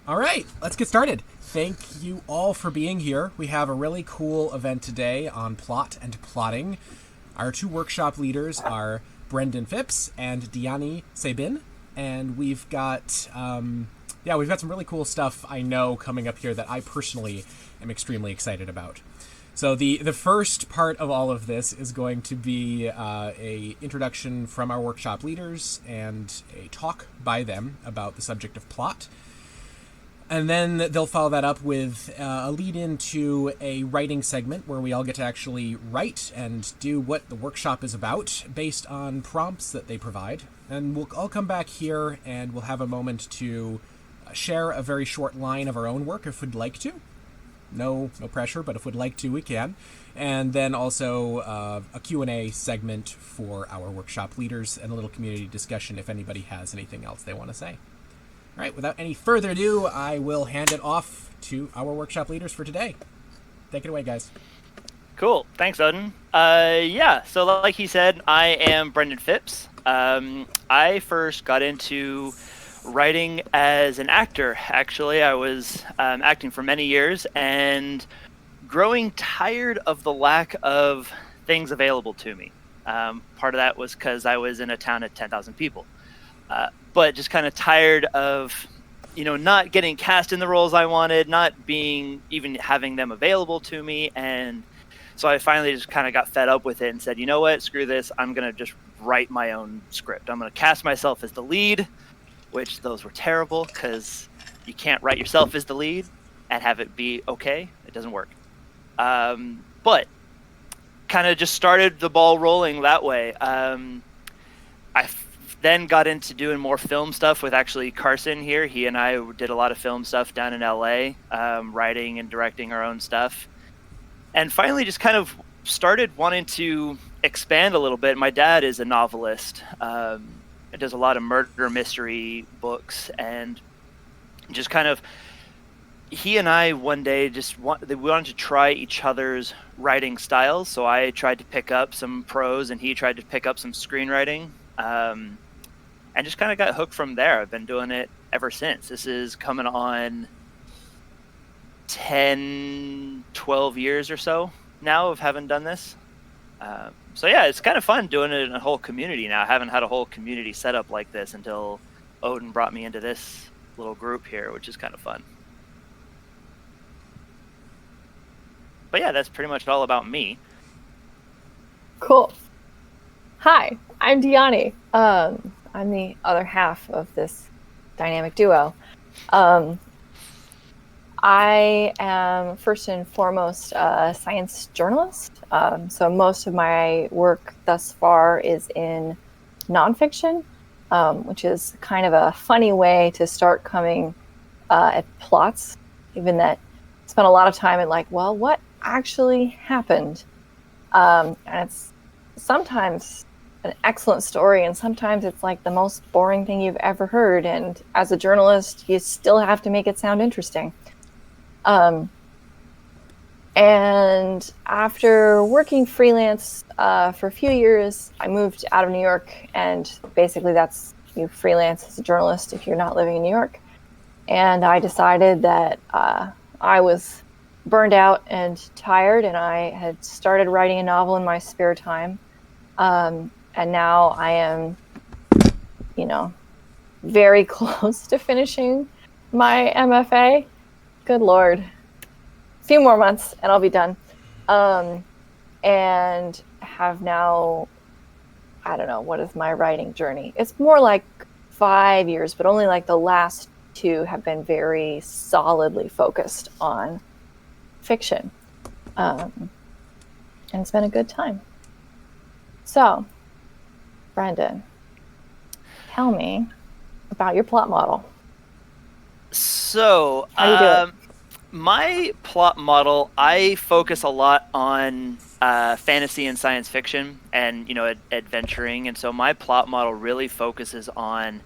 All right, let's get started. Thank you all for being here. We have a really cool event today on plot and plotting. Our two workshop leaders are Brendon Phipps and Dyani Sabin, and we've got some really cool stuff I know coming up here that I personally am extremely excited about. So the first part of all of this is going to be a introduction from our workshop leaders and a talk by them about the subject of plot. And then they'll follow that up with a lead into a writing segment where we all get to actually write and do what the workshop is about based on prompts that they provide. And we'll all come back here and we'll have a moment to share a very short line of our own work if we'd like to. No pressure, but if we'd like to, we can. And then also a Q&A segment for our workshop leaders and a little community discussion if anybody has anything else they want to say. All right, without any further ado, I will hand it off to our workshop leaders for today. Take it away, guys. Cool. Thanks, Odin. So like he said, I am Brendon Phipps. I first got into writing as an actor, actually. I was acting for many years and growing tired of the lack of things available to me. Part of that was because I was in a town of 10,000 people. But just kind of tired of, not getting cast in the roles I wanted, not even having them available to me. And so I finally just kind of got fed up with it and said, you know what, screw this. I'm going to just write my own script. I'm going to cast myself as the lead, which those were terrible because you can't write yourself as the lead and have it be okay. It doesn't work. But kind of just started the ball rolling that way. I then got into doing more film stuff with actually Carson here. He and I did a lot of film stuff down in LA, writing and directing our own stuff. And finally just kind of started wanting to expand a little bit. My dad is a novelist. It does a lot of murder mystery books, and just kind of he and I one day we wanted to try each other's writing styles. So I tried to pick up some prose and he tried to pick up some screenwriting. And just kind of got hooked from there. I've been doing it ever since. This is coming on 10, 12 years or so now of having done this. So yeah, it's kind of fun doing it in a whole community now. I haven't had a whole community set up like this until Odin brought me into this little group here, which is kind of fun. But yeah, that's pretty much all about me. Cool. Hi, I'm Dyani. I'm the other half of this dynamic duo. I am first and foremost a science journalist. So most of my work thus far is in nonfiction, which is kind of a funny way to start coming at plots, given that I spent a lot of time at what actually happened? And it's sometimes an excellent story, and sometimes it's like the most boring thing you've ever heard, and as a journalist you still have to make it sound interesting. And after working freelance for a few years, I moved out of New York, and basically that's you freelance as a journalist if you're not living in New York. And I decided that I was burned out and tired, and I had started writing a novel in my spare time. And now I am, very close to finishing my MFA. Good Lord. A few more months and I'll be done. And have now, I don't know, what is my writing journey? It's more like 5 years, but only like the last 2 have been very solidly focused on fiction. And it's been a good time. So, Brendon, tell me about your plot model. So, how do you do it? My plot model, I focus a lot on fantasy and science fiction and, adventuring. And so my plot model really focuses on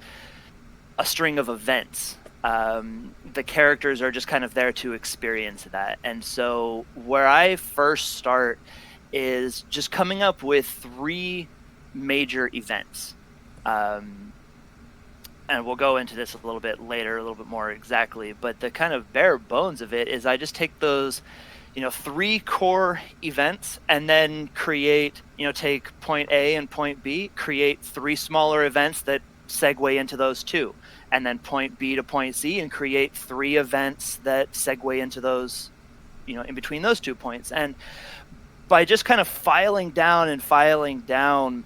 a string of events. The characters are just kind of there to experience that. And so where I first start is just coming up with 3 major events. and we'll go into this a little bit later, a little bit more exactly, but the kind of bare bones of it is I just take those, 3 core events and then create, take point A and point B, create 3 smaller events that segue into those 2, and then point B to point C and create 3 events that segue into those, in between those 2 points. And by just kind of filing down,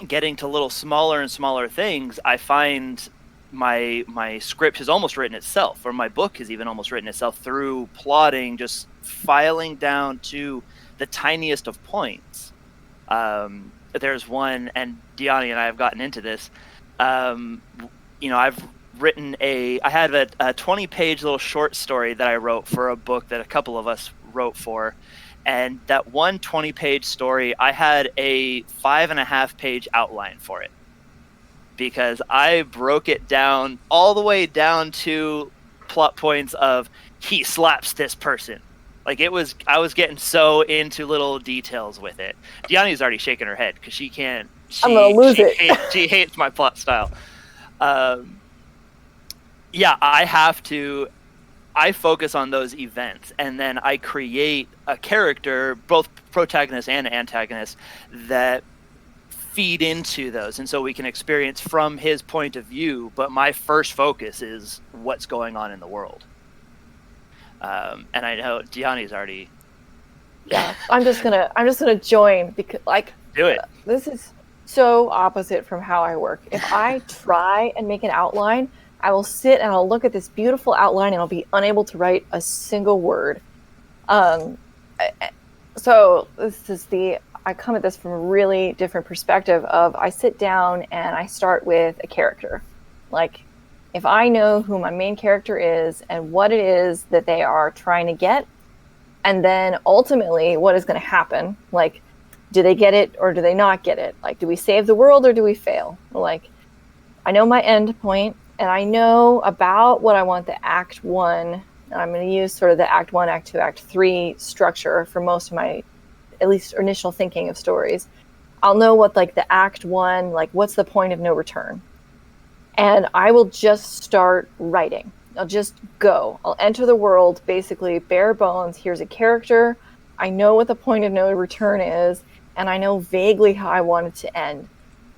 getting to little smaller and smaller things, I find my script has almost written itself, or my book has even almost written itself through plotting, just filing down to the tiniest of points. There's one, and Dyani and I have gotten into this. I've written I had a 20-page little short story that I wrote for a book that a couple of us wrote for. And that one 20-page story, I had a 5.5-page outline for it, because I broke it down all the way down to plot points of he slaps this person. Like I was getting so into little details with it. Dyani's already shaking her head because she can't. I'm gonna lose it. She hates my plot style. I focus on those events, and then I create a character, both protagonist and antagonist, that feed into those, and so we can experience from his point of view, but my first focus is what's going on in the world. And I know Dyani's already... Yeah, I'm just gonna join, because do it. This is so opposite from how I work. If I try and make an outline, I will sit and I'll look at this beautiful outline and I'll be unable to write a single word. So I come at this from a really different perspective of I sit down and I start with a character. Like, if I know who my main character is and what it is that they are trying to get, and then ultimately what is going to happen, like, do they get it or do they not get it? Like, do we save the world or do we fail? Like, I know my end point, and I know about what I want the Act 1, and I'm going to use sort of the Act 1, Act 2, Act 3 structure for most of my, at least initial thinking of stories. I'll know what, like, the Act 1, like, what's the point of no return? And I will just start writing. I'll just go. I'll enter the world, basically bare bones. Here's a character. I know what the point of no return is, and I know vaguely how I want it to end.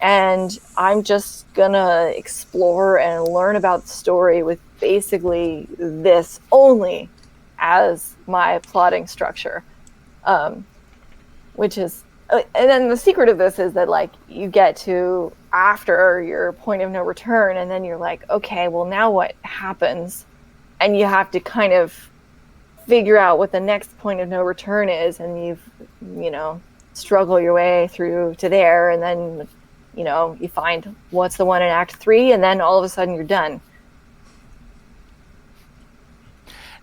And I'm just gonna explore and learn about the story with basically this only as my plotting structure. Which is, and then the secret of this is that, like, you get to after your point of no return, and then you're like, okay, well, now what happens? And you have to kind of figure out what the next point of no return is, and struggle your way through to there, and then you find what's the one in Act 3, and then all of a sudden you're done.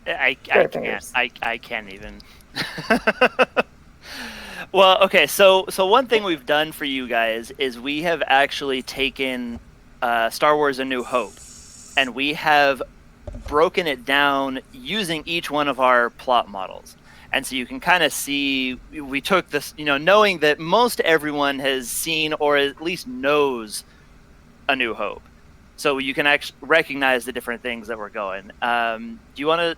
I can't even. Well, okay, so one thing we've done for you guys is we have actually taken Star Wars A New Hope, and we have broken it down using each one of our plot models. And so you can kind of see, we took this, knowing that most everyone has seen or at least knows A New Hope. So you can actually recognize the different things that we're going. Do you want to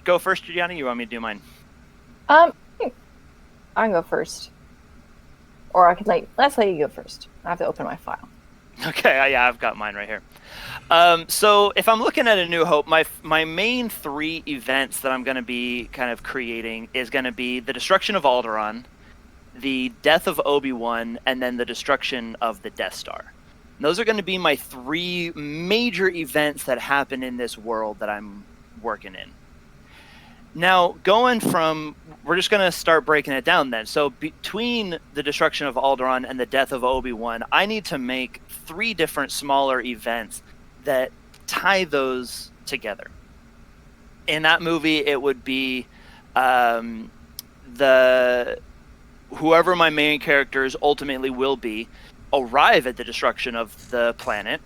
go first, Dyani, or you want me to do mine? I can go first. Or I can let's let you go first. I have to open my file. Okay, yeah, I've got mine right here. So if I'm looking at A New Hope, my main 3 events that I'm going to be kind of creating is going to be the destruction of Alderaan, the death of Obi-Wan, and then the destruction of the Death Star. And those are going to be my 3 major events that happen in this world that I'm working in. Now, we're just going to start breaking it down then. So between the destruction of Alderaan and the death of Obi-Wan, I need to make 3 different smaller events that tie those together. In that movie, it would be whoever my main characters ultimately will be arrive at the destruction of the planet.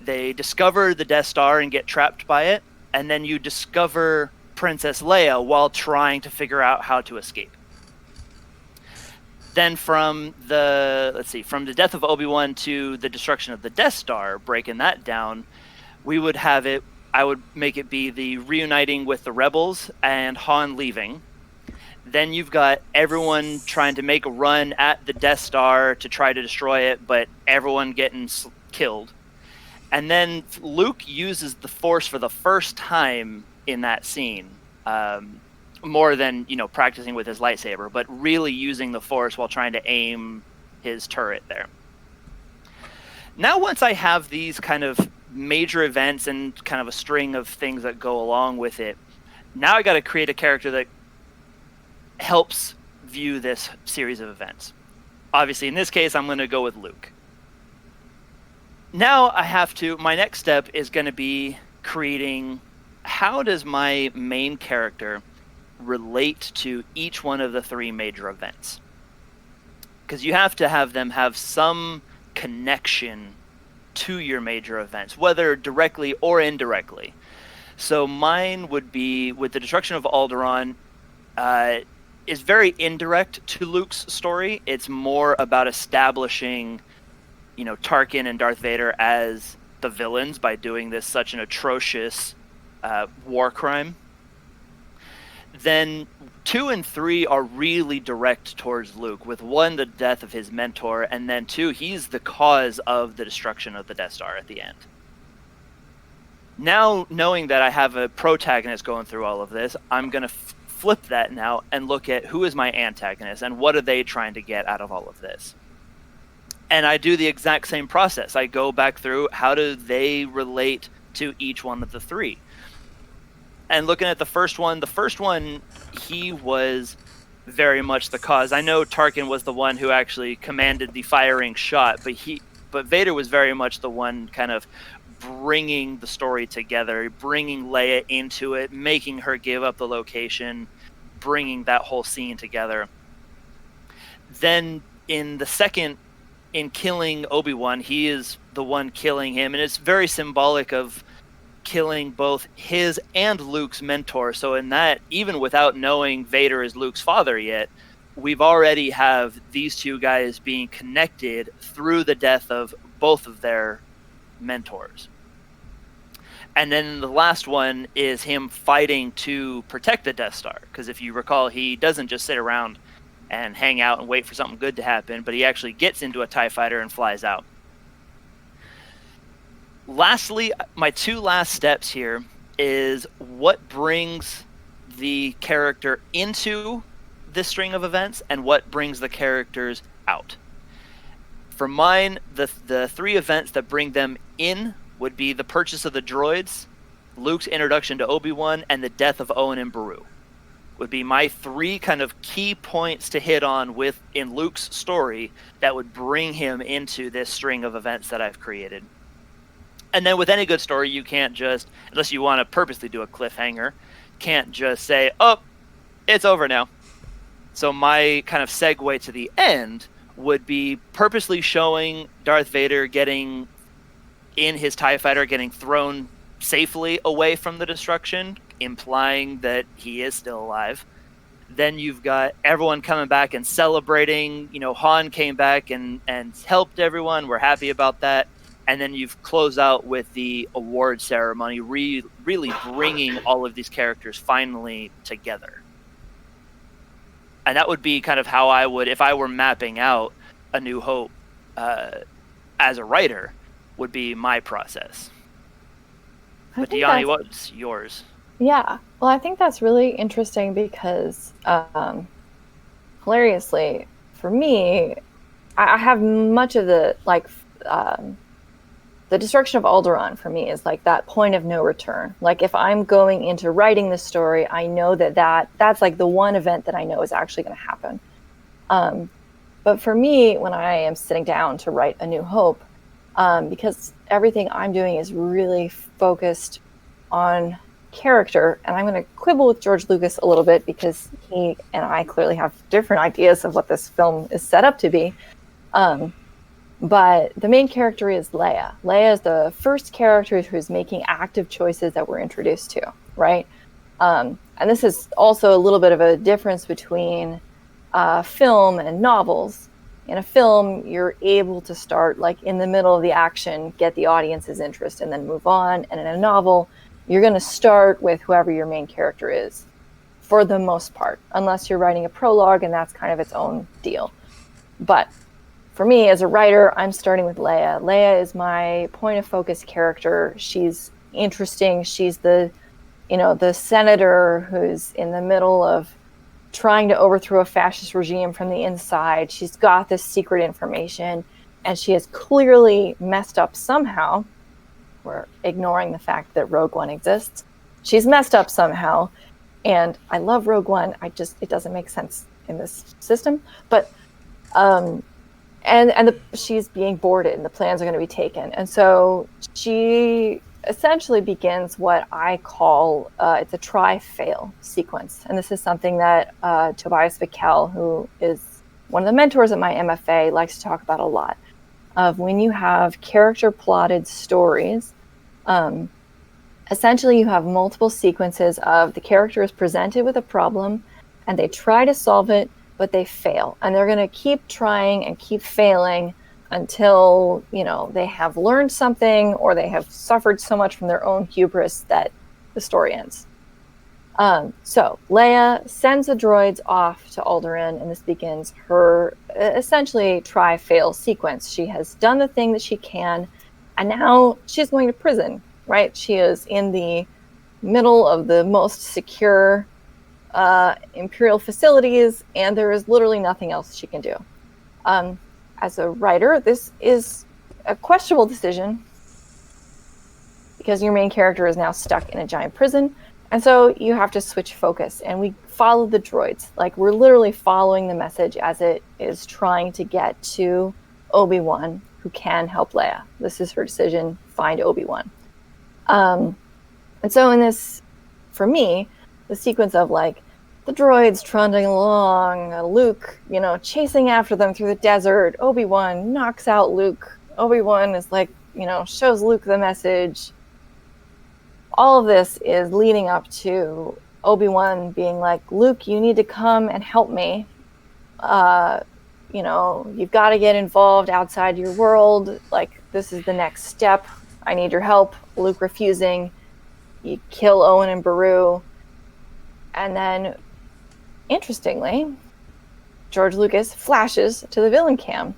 They discover the Death Star and get trapped by it, and then you discover Princess Leia while trying to figure out how to escape. then from the death of Obi-Wan to the destruction of the Death Star, breaking that down, I would make it be the reuniting with the rebels and Han leaving. Then you've got everyone trying to make a run at the Death Star to try to destroy it, but everyone getting killed. And then Luke uses the Force for the first time in that scene, more than, practicing with his lightsaber, but really using the Force while trying to aim his turret there. Now, once I have these kind of major events and kind of a string of things that go along with it, now I got to create a character that helps view this series of events. Obviously, in this case, I'm going to go with Luke. Now my next step is going to be creating, how does my main character relate to each one of the three major events? Because you have to have them have some connection to your major events, whether directly or indirectly. So mine would be, with the destruction of Alderaan, is very indirect to Luke's story. It's more about establishing, Tarkin and Darth Vader as the villains by doing this such an atrocious war crime. Then 2 and 3 are really direct towards Luke, with 1, the death of his mentor, and then 2, he's the cause of the destruction of the Death Star at the end. Now, knowing that I have a protagonist going through all of this, I'm going to flip that now and look at who is my antagonist and what are they trying to get out of all of this. And I do the exact same process. I go back through, how do they relate to each one of the three? And looking at the first one, he was very much the cause. I know Tarkin was the one who actually commanded the firing shot, but Vader was very much the one kind of bringing the story together, bringing Leia into it, making her give up the location, bringing that whole scene together. Then in killing Obi-Wan, he is the one killing him, and it's very symbolic of killing both his and Luke's mentor. So in that, even without knowing Vader is Luke's father yet, we've already have these two guys being connected through the death of both of their mentors. And then the last one is him fighting to protect the Death Star, because if you recall, he doesn't just sit around and hang out and wait for something good to happen, but he actually gets into a TIE fighter and flies out. Lastly, my 2 last steps here is what brings the character into this string of events and what brings the characters out. For mine, the 3 events that bring them in would be the purchase of the droids, Luke's introduction to Obi-Wan, and the death of Owen and Beru. Would be my 3 kind of key points to hit on in Luke's story that would bring him into this string of events that I've created. And then with any good story, you can't just, unless you want to purposely do a cliffhanger, can't just say, oh, it's over now. So my kind of segue to the end would be purposely showing Darth Vader getting in his TIE fighter, getting thrown safely away from the destruction, implying that he is still alive. Then you've got everyone coming back and celebrating. Han came back and helped everyone. We're happy about that. And then you've closed out with the award ceremony, really bringing all of these characters finally together. And that would be kind of how I would, if I were mapping out A New Hope as a writer, would be my process. But Dyani, what's yours? Yeah, well, I think that's really interesting because, hilariously, for me, I have much of the destruction of Alderaan for me is like that point of no return. Like if I'm going into writing the story, I know that's like the one event that I know is actually going to happen. But for me, when I am sitting down to write A New Hope, because everything I'm doing is really focused on character, and I'm going to quibble with George Lucas a little bit because he and I clearly have different ideas of what this film is set up to be. But the main character is Leia. Leia is the first character who's making active choices that we're introduced to, right? And this is also a little bit of a difference between film and novels. In a film, you're able to start like in the middle of the action, get the audience's interest, and then move on. And in a novel, you're going to start with whoever your main character is, for the most part, unless you're writing a prologue, and that's kind of its own deal. But for me, as a writer, I'm starting with Leia. Leia is my point of focus character. She's interesting. She's the senator who's in the middle of trying to overthrow a fascist regime from the inside. She's got this secret information, and she has clearly messed up somehow. We're ignoring the fact that Rogue One exists. She's messed up somehow, and I love Rogue One. It doesn't make sense in this system. But she's being boarded, and the plans are going to be taken, and so she essentially begins what I call it's a try-fail sequence. And this is something that Tobias Vikel, who is one of the mentors at my MFA, likes to talk about a lot. Of when you have character-plotted stories, essentially you have multiple sequences of the character is presented with a problem, and they try to solve it, but they fail. And they're going to keep trying and keep failing until, they have learned something or they have suffered so much from their own hubris that the story ends. So Leia sends the droids off to Alderaan, and this begins her essentially try-fail sequence. She has done the thing that she can, and now she's going to prison, right? She is in the middle of the most secure Imperial facilities, and there is literally nothing else she can do. As a writer, this is a questionable decision because your main character is now stuck in a giant prison, and so you have to switch focus, and we follow the droids. Like, we're literally following the message as it is trying to get to Obi-Wan, who can help Leia. This is her decision, find Obi-Wan. And so in this, for me, the sequence of like the droids trundling along, Luke, chasing after them through the desert. Obi-Wan knocks out Luke. Obi-Wan is like, shows Luke the message. All of this is leading up to Obi-Wan being like, Luke, you need to come and help me. You've got to get involved outside your world. Like, this is the next step. I need your help. Luke refusing. You kill Owen and Beru. And then, interestingly, George Lucas flashes to the villain cam,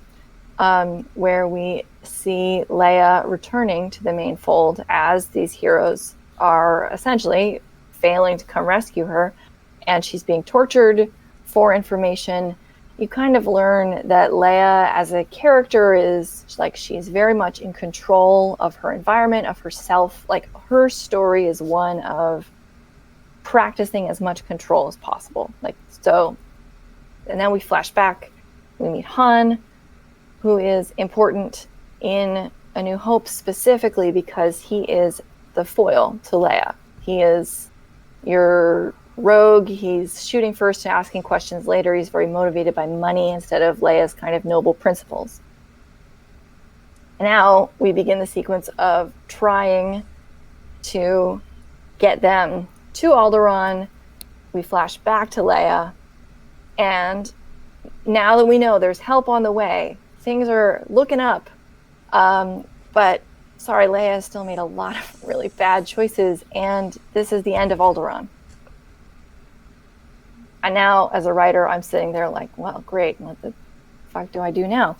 where we see Leia returning to the main fold as these heroes are essentially failing to come rescue her, and she's being tortured for information. You kind of learn that Leia as a character is like, she's very much in control of her environment, of herself. Like, her story is one of practicing as much control as possible. And then we flash back. We meet Han, who is important in A New Hope specifically because he is the foil to Leia. He is your rogue. He's shooting first and asking questions later. He's very motivated by money instead of Leia's kind of noble principles. And now we begin the sequence of trying to get them to Alderaan. We flash back to Leia, and now that we know there's help on the way, things are looking up. But sorry, Leia has still made a lot of really bad choices, and this is the end of Alderaan. And now, as a writer, I'm sitting there like, well, great, what the fuck do I do now?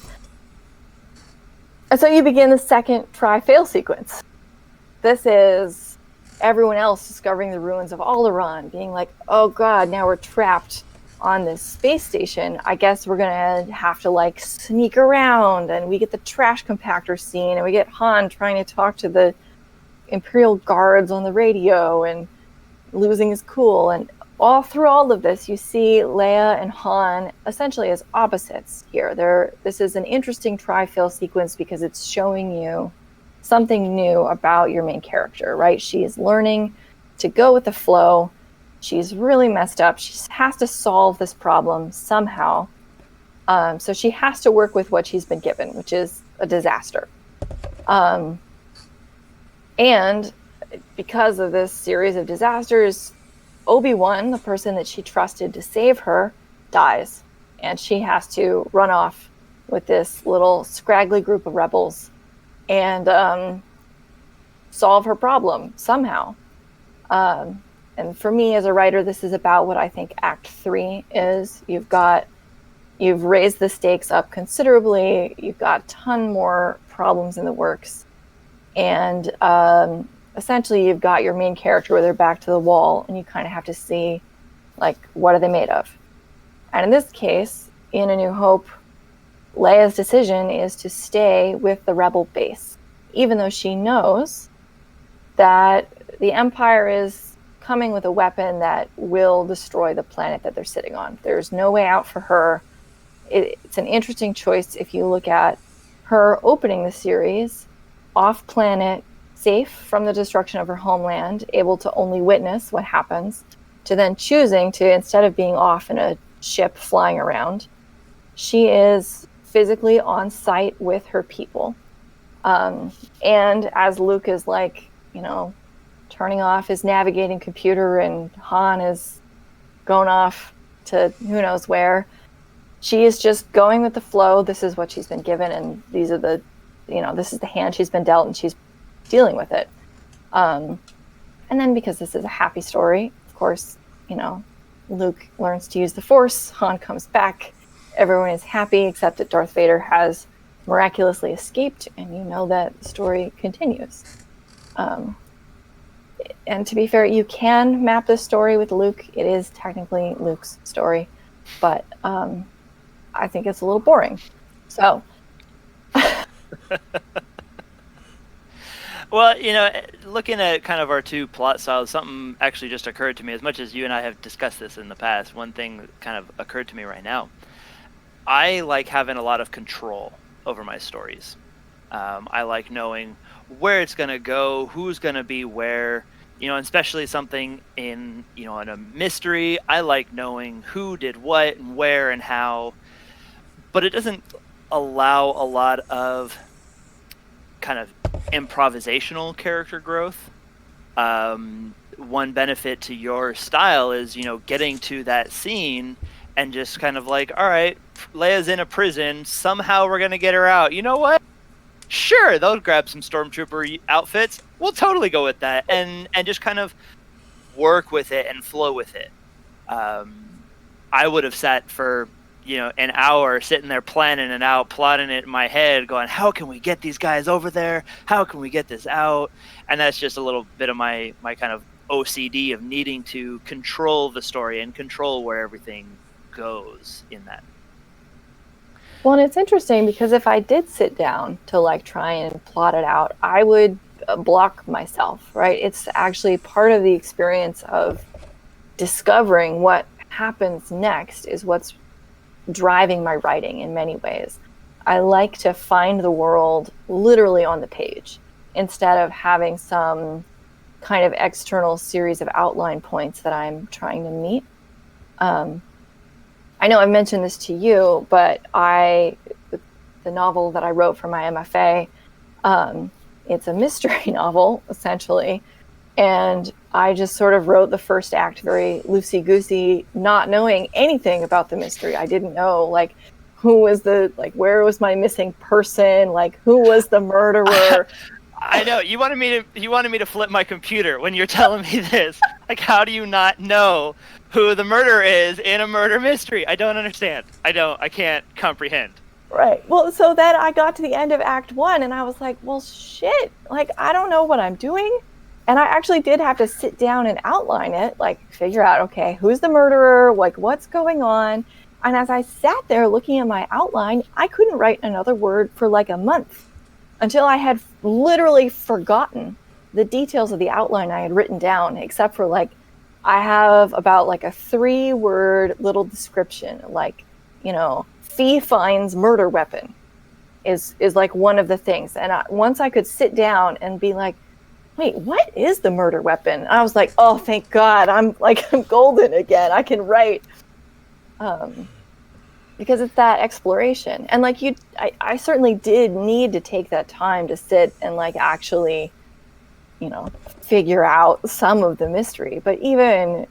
And so you begin the second try-fail sequence. This is everyone else discovering the ruins of Alderaan, being like, oh god, now we're trapped on this space station. I guess we're gonna have to like sneak around, and we get the trash compactor scene, and we get Han trying to talk to the Imperial guards on the radio and losing his cool. And all through all of this, you see Leia and Han essentially as opposites here. This is an interesting try-fail sequence because it's showing you something new about your main character, right? She is learning to go with the flow. She's really messed up. She has to solve this problem somehow. So she has to work with what she's been given, which is a disaster. And because of this series of disasters, Obi-Wan, the person that she trusted to save her, dies. and she has to run off with this little scraggly group of rebels and solve her problem somehow. And for me as a writer, this is about what I think Act 3 is. You've raised the stakes up considerably. You've got a ton more problems in the works. And essentially you've got your main character with her back to the wall, and you kind of have to see, like, what are they made of? And in this case, in A New Hope, Leia's decision is to stay with the rebel base, even though she knows that the Empire is coming with a weapon that will destroy the planet that they're sitting on. There's no way out for her. It's an interesting choice if you look at her opening the series off-planet, safe from the destruction of her homeland, able to only witness what happens, to then choosing to, instead of being off in a ship flying around, she is physically on site with her people. And as Luke is, like, turning off his navigating computer and Han is going off to who knows where, she is just going with the flow. This is what she's been given, and these are the, this is the hand she's been dealt, and she's dealing with it. And then because this is a happy story, of course, Luke learns to use the Force, Han comes back, everyone is happy except that Darth Vader has miraculously escaped, and that the story continues. And to be fair, you can map this story with Luke. It is technically Luke's story, but I think it's a little boring. So. Well, looking at kind of our two plot styles, something actually just occurred to me. As much as you and I have discussed this in the past, one thing kind of occurred to me right now. I like having a lot of control over my stories. I like knowing where it's going to go, who's going to be where, especially something in a mystery. I like knowing who did what and where and how, but it doesn't allow a lot of kind of improvisational character growth. One benefit to your style is, getting to that scene and just kind of like, all right, Leia's in a prison. Somehow we're going to get her out. You know what? Sure, they'll grab some stormtrooper outfits. We'll totally go with that. And just kind of work with it and flow with it. I would have sat for, an hour sitting there planning it out, plotting it in my head, going, how can we get these guys over there? How can we get this out? And that's just a little bit of my kind of OCD of needing to control the story and control where everything goes in that. Well, and it's interesting because if I did sit down to try and plot it out, I would block myself, right? It's actually part of the experience of discovering what happens next is what's driving my writing in many ways. I like to find the world literally on the page instead of having some kind of external series of outline points that I'm trying to meet. I know I've mentioned this to you, but the novel that I wrote for my MFA, it's a mystery novel, essentially. And I just sort of wrote the first act very loosey-goosey, not knowing anything about the mystery. I didn't know, who was where was my missing person? Who was the murderer? I know. You wanted me to flip my computer when you're telling me this. How do you not know who the murderer is in a murder mystery? I don't understand. I can't comprehend. Right. Well, so then I got to the end of Act 1 and I was like, well, shit. I don't know what I'm doing. And I actually did have to sit down and outline it, figure out, okay, who's the murderer? What's going on? And as I sat there looking at my outline, I couldn't write another word for a month until I had literally forgotten the details of the outline I had written down, except for I have about a 3-word little description, Fee finds murder weapon is one of the things. And once I could sit down and be like, wait, what is the murder weapon? I was like, oh, thank God, I'm golden again. I can write. Because it's that exploration. And I certainly did need to take that time to sit and actually, figure out some of the mystery. But even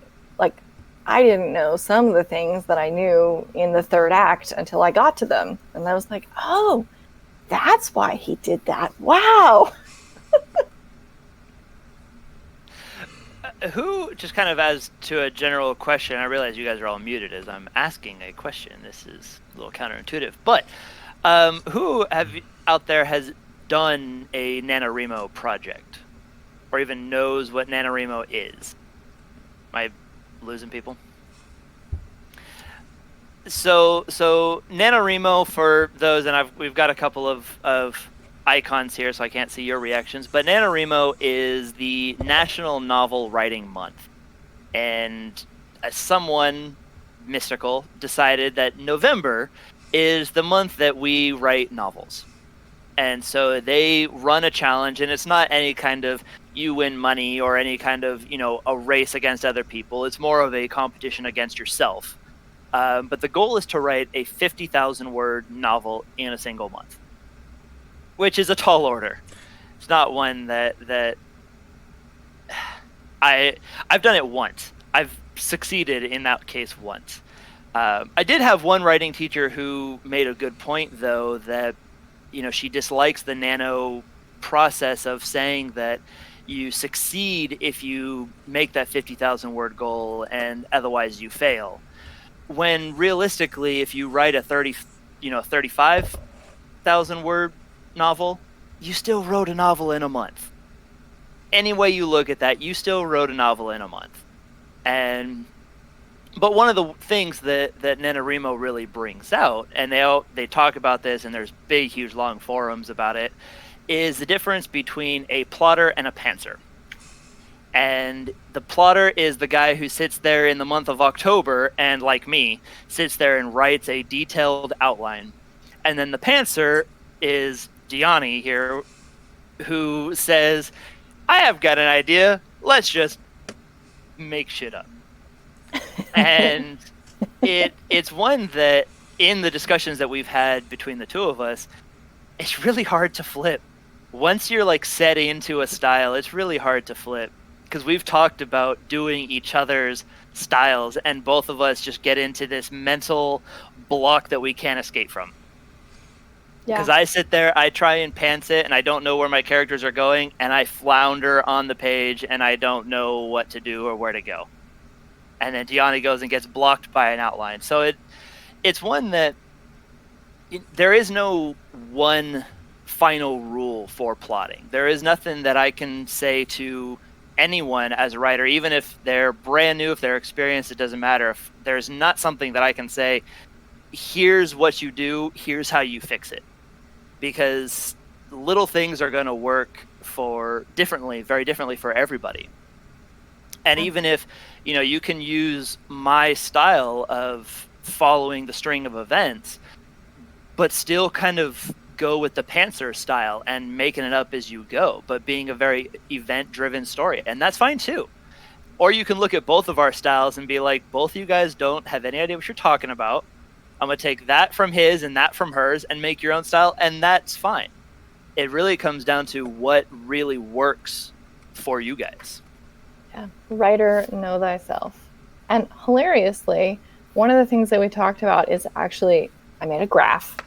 I didn't know some of the things that I knew in the third act until I got to them. And I was like, oh, that's why he did that. Wow. Who, just kind of as to a general question, I realize you guys are all muted as I'm asking a question. This is a little counterintuitive. But who out there has done a NaNoWriMo project? Or even knows what NaNoWriMo is? Am I losing people? So NaNoWriMo, for those, and we've got a couple of icons here, so I can't see your reactions, but NaNoWriMo is the National Novel Writing Month. And someone mystical decided that November is the month that we write novels. And so they run a challenge, and it's not any kind of you win money or any kind of, a race against other people. It's more of a competition against yourself. But the goal is to write a 50,000 word novel in a single month, which is a tall order. It's not one that I've done it once. I've succeeded in that case once. I did have one writing teacher who made a good point, though, that she dislikes the nano process of saying that you succeed if you make that 50,000 word goal and otherwise you fail. When realistically, if you write a 35,000 word novel, you still wrote a novel in a month. Any way you look at that, you still wrote a novel in a month. But one of the things that NaNoWriMo really brings out, and they talk about this, and there's big, huge, long forums about it, is the difference between a plotter and a pantser. And the plotter is the guy who sits there in the month of October and, like me, sits there and writes a detailed outline. And then the pantser is Dyani here, who says, I have got an idea, let's just make shit up. And it's one that, in the discussions that we've had between the two of us, it's really hard to flip. Once you're set into a style, it's really hard to flip, because we've talked about doing each other's styles, and both of us just get into this mental block that we can't escape from. Because I sit there, I try and pants it, and I don't know where my characters are going, and I flounder on the page, and I don't know what to do or where to go. And then Dyani goes and gets blocked by an outline. So it's one that there is no one final rule for plotting. There is nothing that I can say to anyone as a writer, even if they're brand new, if they're experienced, it doesn't matter. If there's not something that I can say, here's what you do, here's how you fix it. Because little things are going to work very differently for everybody. And even if, you can use my style of following the string of events, but still kind of go with the pantser style and making it up as you go, but being a very event-driven story. And that's fine too. Or you can look at both of our styles and be like, both of you guys don't have any idea what you're talking about. I'm going to take that from his and that from hers and make your own style, and that's fine. It really comes down to what really works for you guys. Yeah, writer, know thyself. And hilariously, one of the things that we talked about is actually, I made a graph.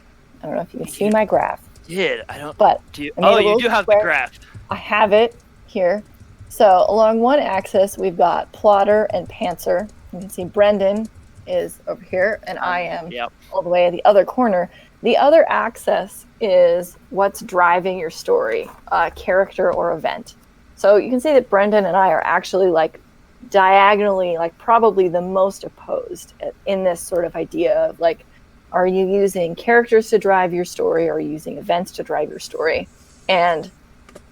I don't know if you can see my graph. I don't. But you do have the graph. I have it here. So along one axis, we've got plotter and pantser. You can see Brendon is over here, and I am all the way at the other corner. The other axis is what's driving your story, character or event. So you can see that Brendon and I are actually diagonally, probably the most opposed in this sort of idea of are you using characters to drive your story, or are you using events to drive your story? And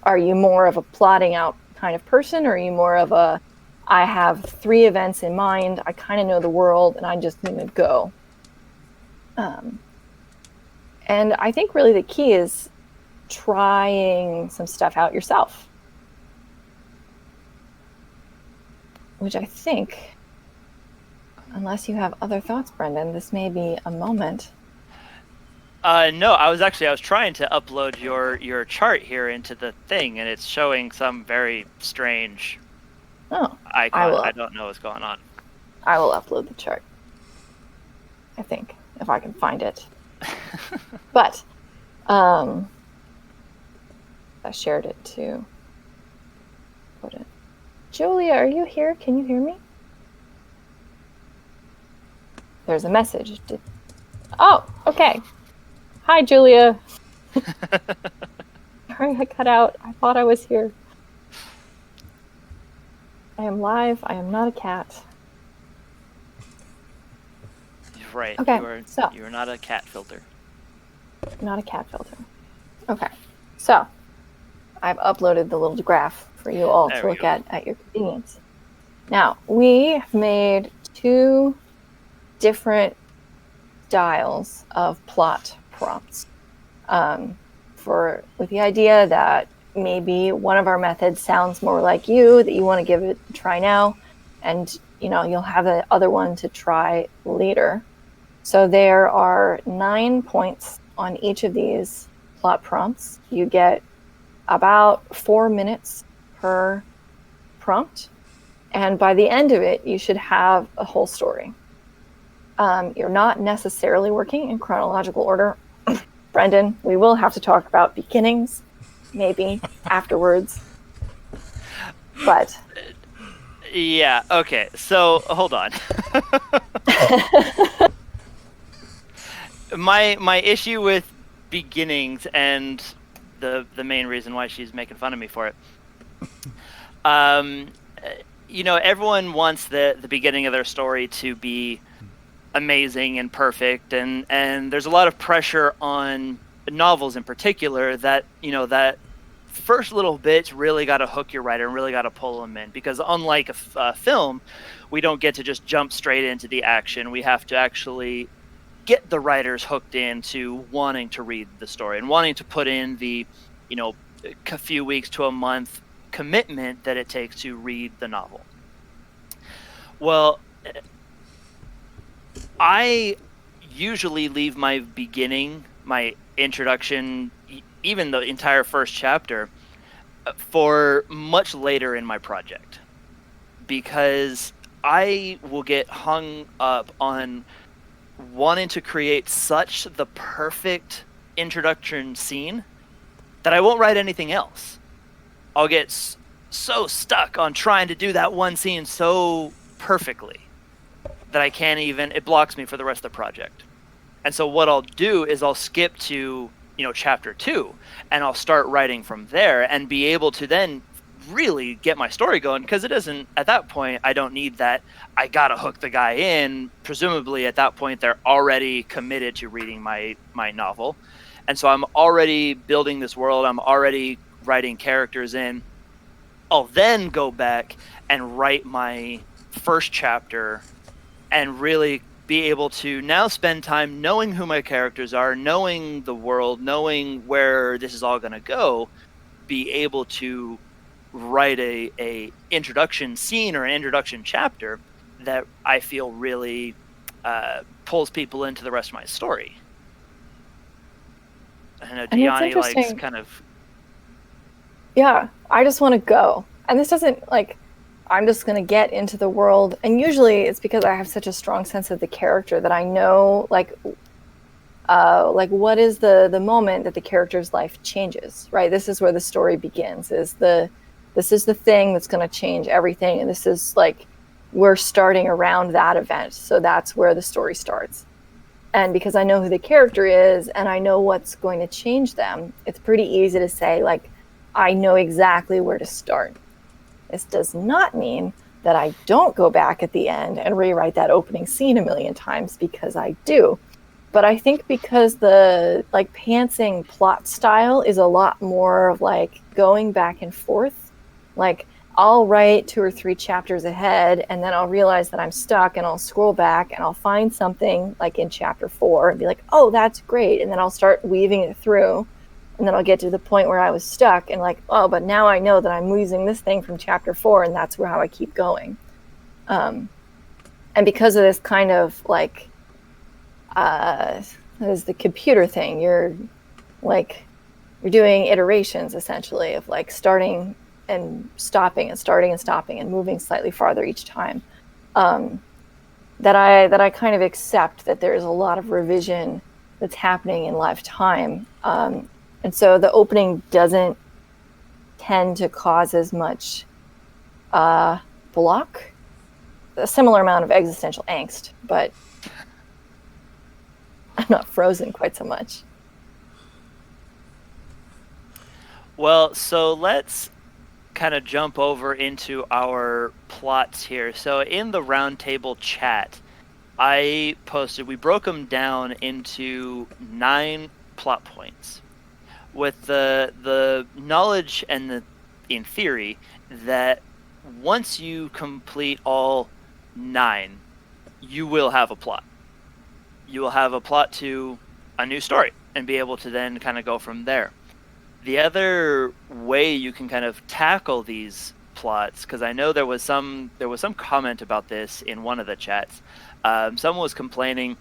are you more of a plotting out kind of person, or are you more of a, I have 3 events in mind, I kind of know the world, and I'm just going to go. And I think really the key is trying some stuff out yourself. Which I think, unless you have other thoughts, Brendon, this may be a moment. No, I was trying to upload your chart here into the thing, and it's showing some very strange icon. I don't know what's going on. I will upload the chart. I think, if I can find it. But, I shared it too. Put it. Julia, are you here? Can you hear me? There's a message. Oh, okay. Hi, Julia. Sorry, I cut out. I thought I was here. I am live. I am not a cat. Right. Okay, You are not a cat filter. Not a cat filter. Okay. So, I've uploaded the little graph for you all to look at your convenience. Now, we have made 2 different styles of plot prompts. With the idea that maybe one of our methods sounds more like you, that you want to give it a try now, and you'll have the other one to try later. So there are 9 points on each of these plot prompts. You get about 4 minutes per prompt, and by the end of it, you should have a whole story. You're not necessarily working in chronological order. Brendon, we will have to talk about beginnings, maybe afterwards. But yeah, okay. So hold on. my issue with beginnings, and the main reason why she's making fun of me for it. Everyone wants the beginning of their story to be amazing and perfect, and there's a lot of pressure on novels in particular that that first little bit's really got to hook your writer and really got to pull them in, because unlike a film, we don't get to just jump straight into the action. We have to actually get the writers hooked into wanting to read the story and wanting to put in the a few weeks to a month commitment that it takes to read the novel. Well, I usually leave my beginning, my introduction, even the entire first chapter, for much later in my project, because I will get hung up on wanting to create such the perfect introduction scene that I won't write anything else. I'll get so stuck on trying to do that one scene so perfectly that I can't even, it blocks me for the rest of the project. And so what I'll do is I'll skip to, chapter 2, and I'll start writing from there and be able to then really get my story going, because it doesn't, at that point, I don't need that, I gotta hook the guy in. Presumably at that point, they're already committed to reading my novel. And so I'm already building this world, I'm already writing characters in. I'll then go back and write my first chapter and really be able to now spend time knowing who my characters are, knowing the world, knowing where this is all going to go, be able to write a introduction scene or an introduction chapter that I feel really pulls people into the rest of my story. I know Dyani likes kind of... Yeah, I just want to go. And this doesn't, I'm just going to get into the world. And usually it's because I have such a strong sense of the character that I know, what is the moment that the character's life changes, right? This is where the story begins, this is the thing that's going to change everything. And this is we're starting around that event. So that's where the story starts. And because I know who the character is and I know what's going to change them, it's pretty easy to say, I know exactly where to start. This does not mean that I don't go back at the end and rewrite that opening scene a million times, because I do. But I think because the pantsing plot style is a lot more of going back and forth. I'll write 2 or 3 chapters ahead, and then I'll realize that I'm stuck, and I'll scroll back and I'll find something in chapter 4 and be oh, that's great. And then I'll start weaving it through. And then I'll get to the point where I was stuck and oh, but now I know that I'm losing this thing from chapter 4, and that's how I keep going. And because of this kind of is the computer thing, you're doing iterations essentially of starting and stopping and starting and stopping and moving slightly farther each time. that I kind of accept that there's a lot of revision that's happening in live time, and so the opening doesn't tend to cause as much block, a similar amount of existential angst, but I'm not frozen quite so much. Well, so let's kind of jump over into our plots here. So in the roundtable chat, I posted, we broke them down into 9 plot points with the knowledge and the in theory that once you complete all 9, you will have a plot. You will have a plot to a new story and be able to then kind of go from there. The other way you can kind of tackle these plots, because I know there was some comment about this in one of the chats. Someone was complaining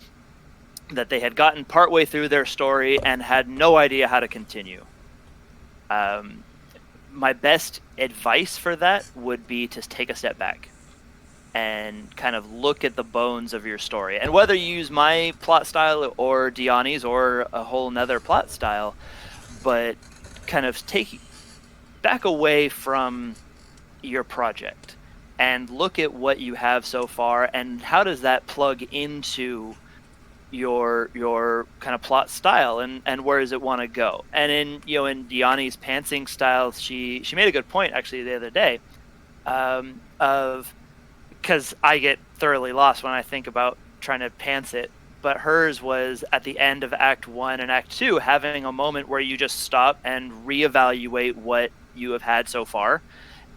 that they had gotten partway through their story and had no idea how to continue. My best advice for that would be to take a step back and kind of look at the bones of your story. And whether you use my plot style or Dyani's or a whole nother plot style, but kind of take back away from your project and look at what you have so far and how does that plug into your kind of plot style and where does it want to go. And in Dyani's pantsing style, she made a good point actually the other day, of because I get thoroughly lost when I think about trying to pants it, but hers was at the end of Act 1 and Act 2 having a moment where you just stop and reevaluate what you have had so far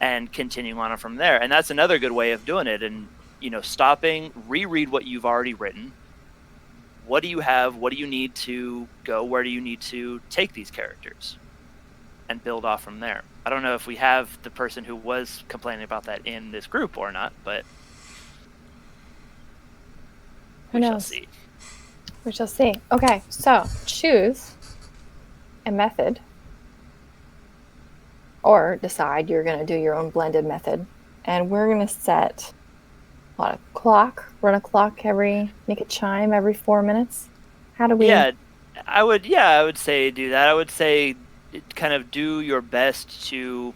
and continuing on from there. And that's another good way of doing it. And stopping, reread what you've already written. What do you have? What do you need to go? Where do you need to take these characters? And build off from there. I don't know if we have the person who was complaining about that in this group or not, but who knows? We shall see. Okay, so choose a method, or decide you're going to do your own blended method, and we're going to set run a clock make it chime every 4 minutes. How do we? Yeah, I would say do that. I would say kind of do your best to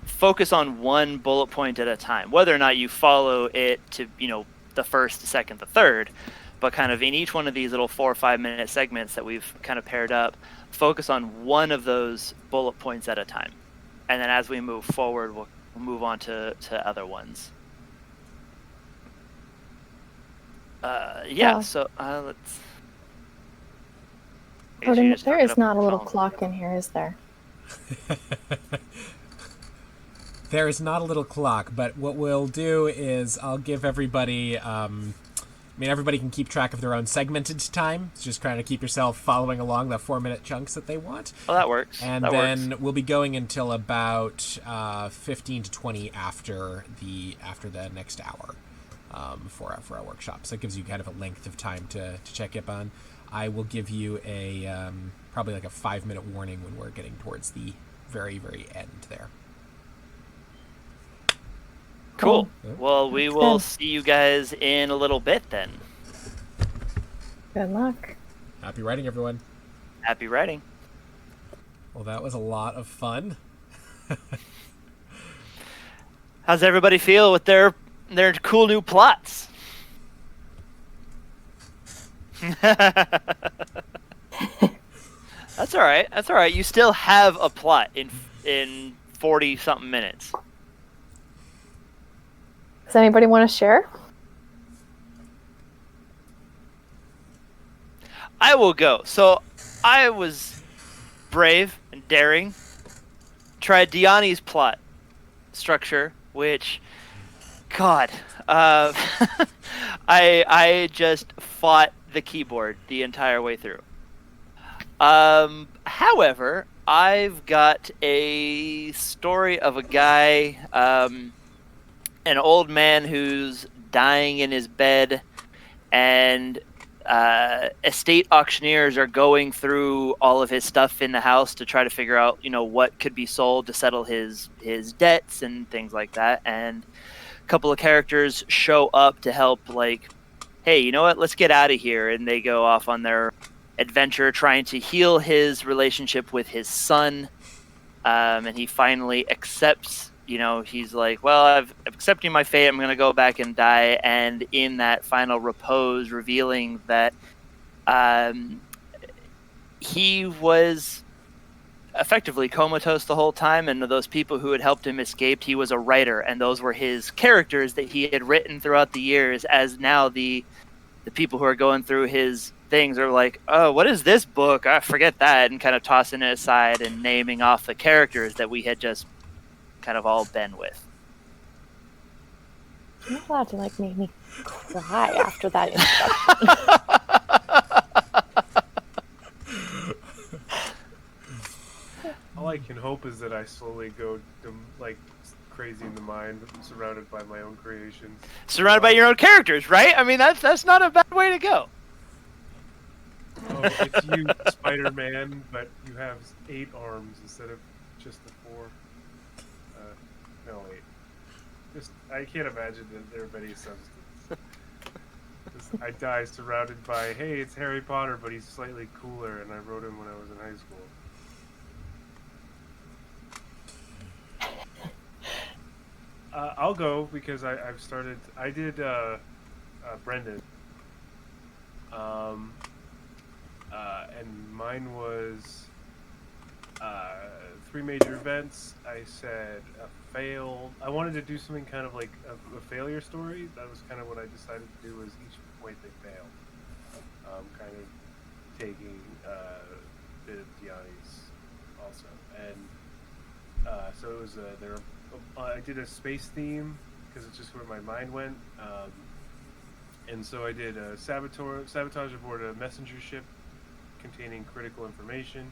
focus on one bullet point at a time, whether or not you follow it to the first, the second, the third, but kind of in each one of these little 4 or 5 minute segments that we've kind of paired up, focus on one of those bullet points at a time, and then as we move forward, we'll move on to other ones. So let's. Odin, there is not a little clock in here, is there? There is not a little clock, but what we'll do is I'll give everybody... everybody can keep track of their own segmented time. So just trying to keep yourself following along the 4 minute chunks that they want. Well, that works. And then we'll be going until about 15 to 20 after the next hour for our workshop. So it gives you kind of a length of time to check up on. I will give you a probably like a 5 minute warning when we're getting towards the very, very end there. Cool. Well, we will see you guys in a little bit then. Good luck. Happy writing, everyone. Happy writing. Well, that was a lot of fun. How's everybody feel with their cool new plots? That's all right. That's all right. You still have a plot in 40 something minutes. Does anybody want to share? I will go. So I was brave and daring. Tried Dyani's plot structure, which, God, I just fought the keyboard the entire way through. However, I've got a story of a guy, an old man who's dying in his bed, and estate auctioneers are going through all of his stuff in the house to try to figure out, what could be sold to settle his debts and things like that. And a couple of characters show up to help, like, hey, you know what? Let's get out of here. And they go off on their adventure trying to heal his relationship with his son. And he finally accepts, he's like, well, I'm accepting my fate. I'm going to go back and die. And in that final repose, revealing that he was effectively comatose the whole time, and those people who had helped him escaped. He was a writer, and those were his characters that he had written throughout the years. As now the people who are going through his things are like, oh, what is this book? I forget that, and kind of tossing it aside and naming off the characters that we had just kind of all been with. You're not allowed to make me cry after that introduction. All I can hope is that I slowly go crazy in the mind, surrounded by my own creations. Surrounded by your own characters, right? I mean, that's not a bad way to go. Oh, it's you, Spider-Man, but you have 8 arms instead of just the 4. No, wait. I can't imagine that there are many substances. I die surrounded by, hey, it's Harry Potter, but he's slightly cooler, and I wrote him when I was in high school. I'll go because I've started. I did Brendon, and mine was 3 major events. I said a fail. I wanted to do something kind of like a failure story. That was kind of what I decided to do. Was each point they failed, kind of taking a bit of Dyani's also, and so it was there. I did a space theme because it's just where my mind went, and so I did a sabotage aboard a messenger ship containing critical information,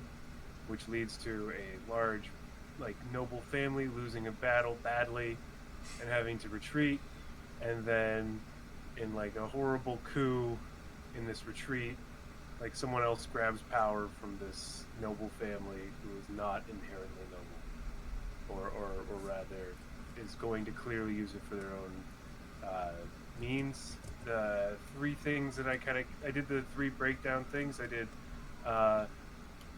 which leads to a large, noble family losing a battle badly and having to retreat, and then in a horrible coup in this retreat, someone else grabs power from this noble family who is not inherently noble. Or rather, is going to clearly use it for their own means. The 3 things that I did the 3 breakdown things. I did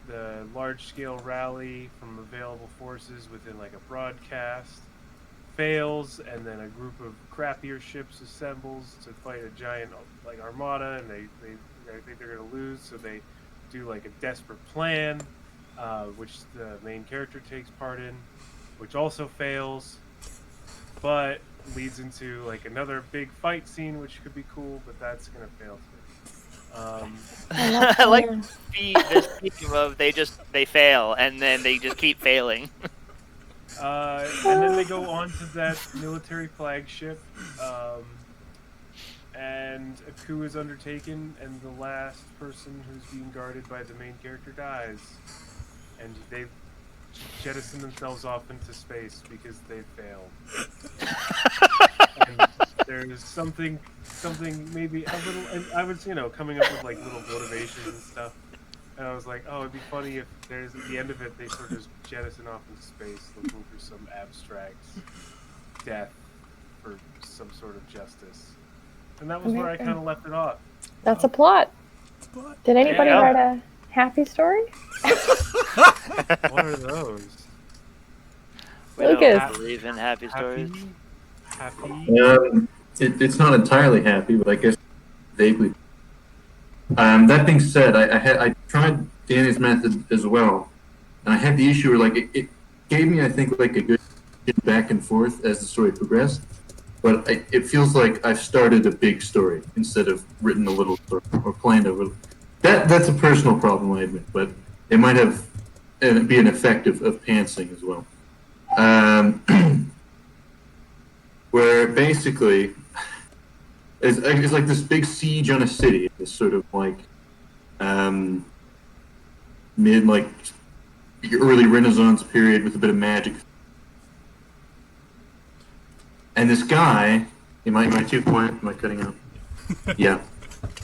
the large-scale rally from available forces within a broadcast fails, and then a group of crappier ships assembles to fight a giant armada, and they think they're going to lose, so they do a desperate plan, which the main character takes part in, which also fails, but leads into another big fight scene, which could be cool, but that's gonna fail too. I like this theme of they fail and then they just keep failing. And then they go on to that military flagship, and a coup is undertaken, and the last person who's being guarded by the main character dies, and they jettison themselves off into space because they failed. And there's something maybe a little, and I was coming up with little motivations and stuff, and I was like, oh, it'd be funny if there's at the end of it they sort of just jettison off into space looking for some abstract death for some sort of justice, and that was where I kind of left it off. That's a plot. Did anybody write a happy story? What are those? We Lucas. don't believe in happy stories. Happy? It's not entirely happy, but I guess vaguely. That being said, I tried Danny's method as well, and I had the issue where it gave me, I think, a good back and forth as the story progressed, but it feels like I've started a big story instead of written a little story or planned a little. That's a personal problem, I admit, but it might have be an effect of pantsing as well. Where basically it's this big siege on a city, this sort of mid early Renaissance period with a bit of magic. And this guy, my 2 point, am I cutting out? Yeah.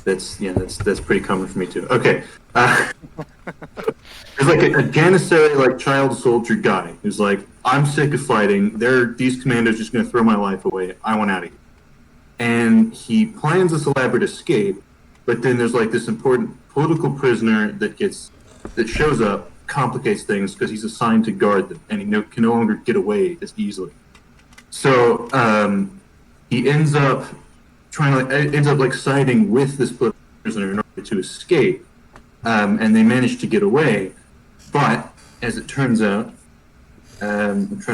That's pretty common for me too. Okay. There's like a janissary, like child soldier guy who's like, I'm sick of fighting. These commanders just going to throw my life away. I want out of here. And he plans this elaborate escape, but then there's like this important political prisoner that shows up, complicates things because he's assigned to guard them, and he can no longer get away as easily. So he ends up siding with this political prisoner in order to escape, and they manage to get away. But as it turns out, it's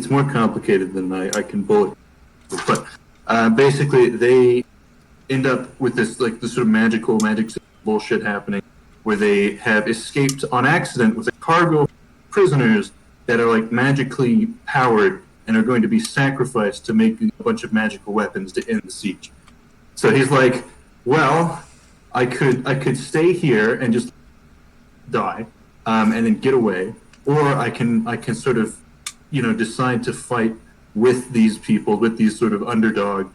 more complicated than I can bullet. But basically, they end up with this sort of magic bullshit happening, where they have escaped on accident with a cargo of prisoners that are like magically powered and are going to be sacrificed to make a bunch of magical weapons to end the siege. So he's like, well, I could stay here and just die, and then get away, or I can sort of, decide to fight with these people, with these sort of underdog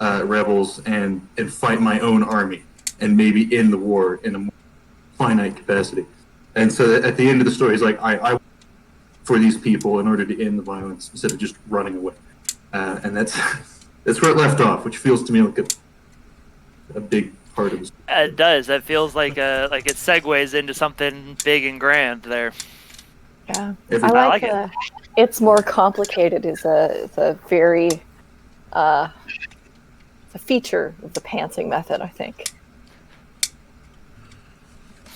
rebels, and fight my own army, and maybe end the war in a more finite capacity. And so at the end of the story, he's like, I for these people in order to end the violence instead of just running away. And that's where it left off, which feels to me like a big part of it. It does. That feels like it segues into something big and grand there. Yeah, I like it. It's more complicated. Is a very it's a feature of the pantsing method, I think.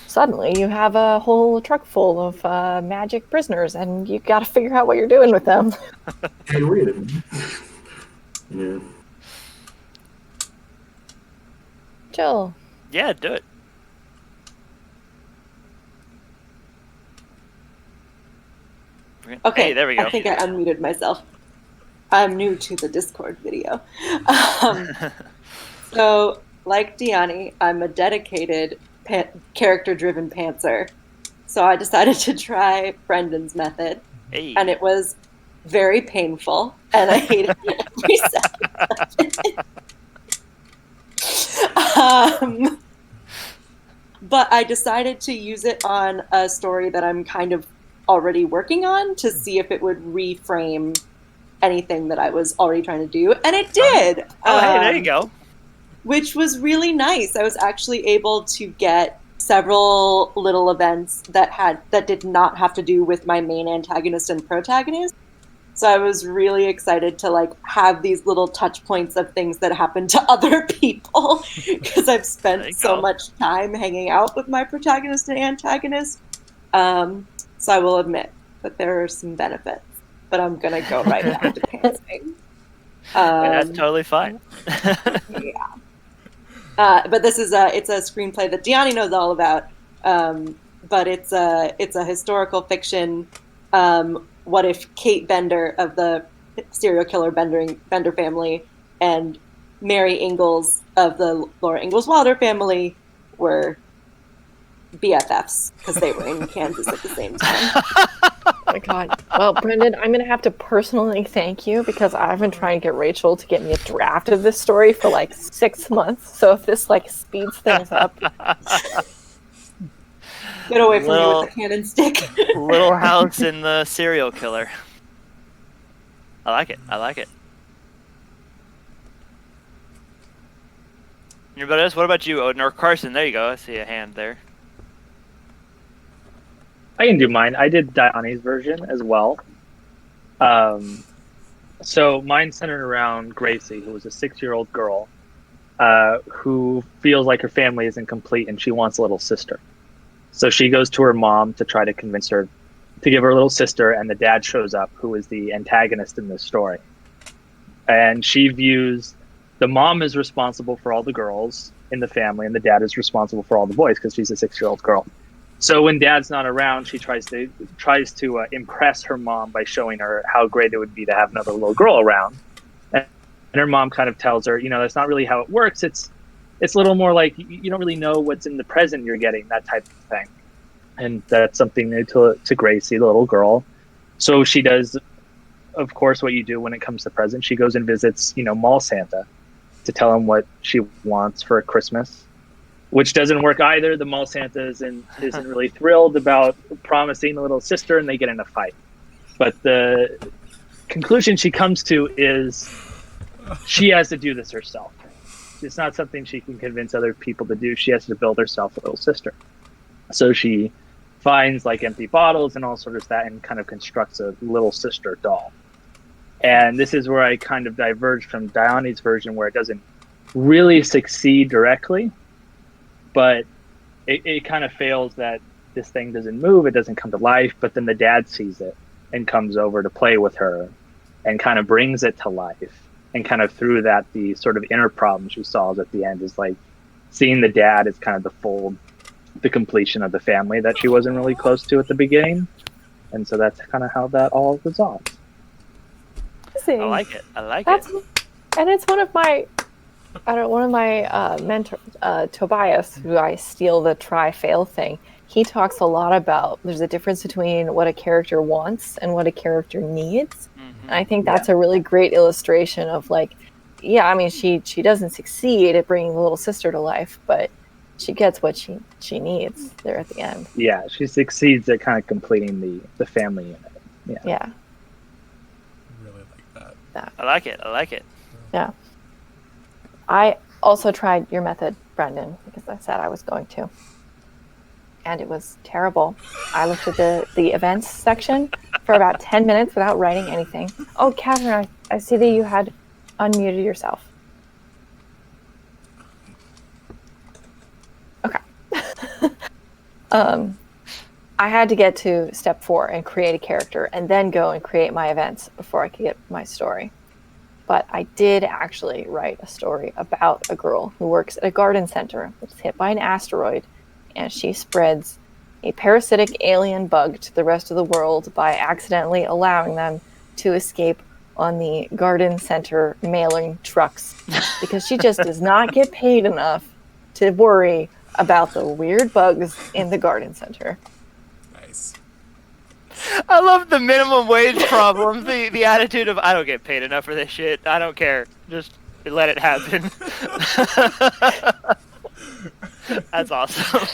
Suddenly, you have a whole truck full of magic prisoners, and you got to figure out what you're doing with them. Hey, wait a minute. Yeah. Jill. Yeah, do it. Okay, Hey, there we go. I think I unmuted myself. I'm new to the Discord video. So, like Dyani, I'm a dedicated character-driven pantser. So I decided to try Brendon's method, Hey. and it was very painful, and I hated it every second. But I decided to use it on a story that I'm kind of already working on to see if it would reframe anything that I was already trying to do, and it did. Oh, hey, there you go. Which was really nice. I was actually able to get several little events that did not have to do with my main antagonist and protagonist. So I was really excited to have these little touch points of things that happen to other people, because I've spent so much time hanging out with my protagonist and antagonist. So I will admit that there are some benefits, but I'm gonna go right back to pantsing. That's totally fine. Yeah. But this is it's a screenplay that Dyani knows all about. But it's a historical fiction. What if Kate Bender of the serial killer Bender family and Mary Ingalls of the Laura Ingalls Wilder family were BFFs because they were in Kansas at the same time. Oh my god. Well, Brendon, I'm going to have to personally thank you, because I've been trying to get Rachel to get me a draft of this story for 6 months. So if this speeds things up. Get away from me with the cannon stick. Little House and the Serial Killer. I like it. Anybody else? What about you, Odin? Or Carson? There you go. I see a hand there. I can do mine. I did Dyani's version as well. So mine centered around Gracie, who was a 6-year-old girl who feels like her family isn't complete and she wants a little sister. So she goes to her mom to try to convince her to give her a little sister, and the dad shows up, who is the antagonist in this story. And she views the mom is responsible for all the girls in the family, and the dad is responsible for all the boys because she's a 6-year-old girl. So when dad's not around, she tries to impress her mom by showing her how great it would be to have another little girl around. And her mom kind of tells her, that's not really how it works. It's a little more like you don't really know what's in the present you're getting, that type of thing. And that's something new to Gracie, the little girl. So she does, of course, what you do when it comes to present. She goes and visits, Mall Santa to tell him what she wants for Christmas, which doesn't work either. The mall Santa isn't really thrilled about promising the little sister, and they get in a fight. But the conclusion she comes to is she has to do this herself. It's not something she can convince other people to do. She has to build herself a little sister. So she finds like empty bottles and all sorts of that and kind of constructs a little sister doll. And this is where I kind of diverge from Dyani's version, where it doesn't really succeed directly, but it kind of fails that this thing doesn't move, it doesn't come to life, but then the dad sees it and comes over to play with her and kind of brings it to life. And kind of through that, the sort of inner problem she solves at the end is like seeing the dad as kind of the completion of the family that she wasn't really close to at the beginning. And so that's kind of how that all resolves. I like it. And it's one of my mentors, Tobias, who I steal the try-fail thing. He talks a lot about there's a difference between what a character wants and what a character needs. And I think that's a really great illustration of like, yeah, I mean, she doesn't succeed at bringing the little sister to life, but she gets what she needs there at the end. Yeah, she succeeds at kind of completing the family unit. Yeah. Really like that. I like it. Yeah. I also tried your method, Brendon, because I said I was going to. And it was terrible. I looked at the events section for about 10 minutes without writing anything. Oh, Catherine, I see that you had unmuted yourself. Okay. I had to get to step 4 and create a character and then go and create my events before I could get my story. But I did actually write a story about a girl who works at a garden center that's hit by an asteroid, and she spreads a parasitic alien bug to the rest of the world by accidentally allowing them to escape on the garden center mailing trucks because she just does not get paid enough to worry about the weird bugs in the garden center. Nice. I love the minimum wage problem. The attitude of I don't get paid enough for this shit. I don't care. Just let it happen. That's awesome.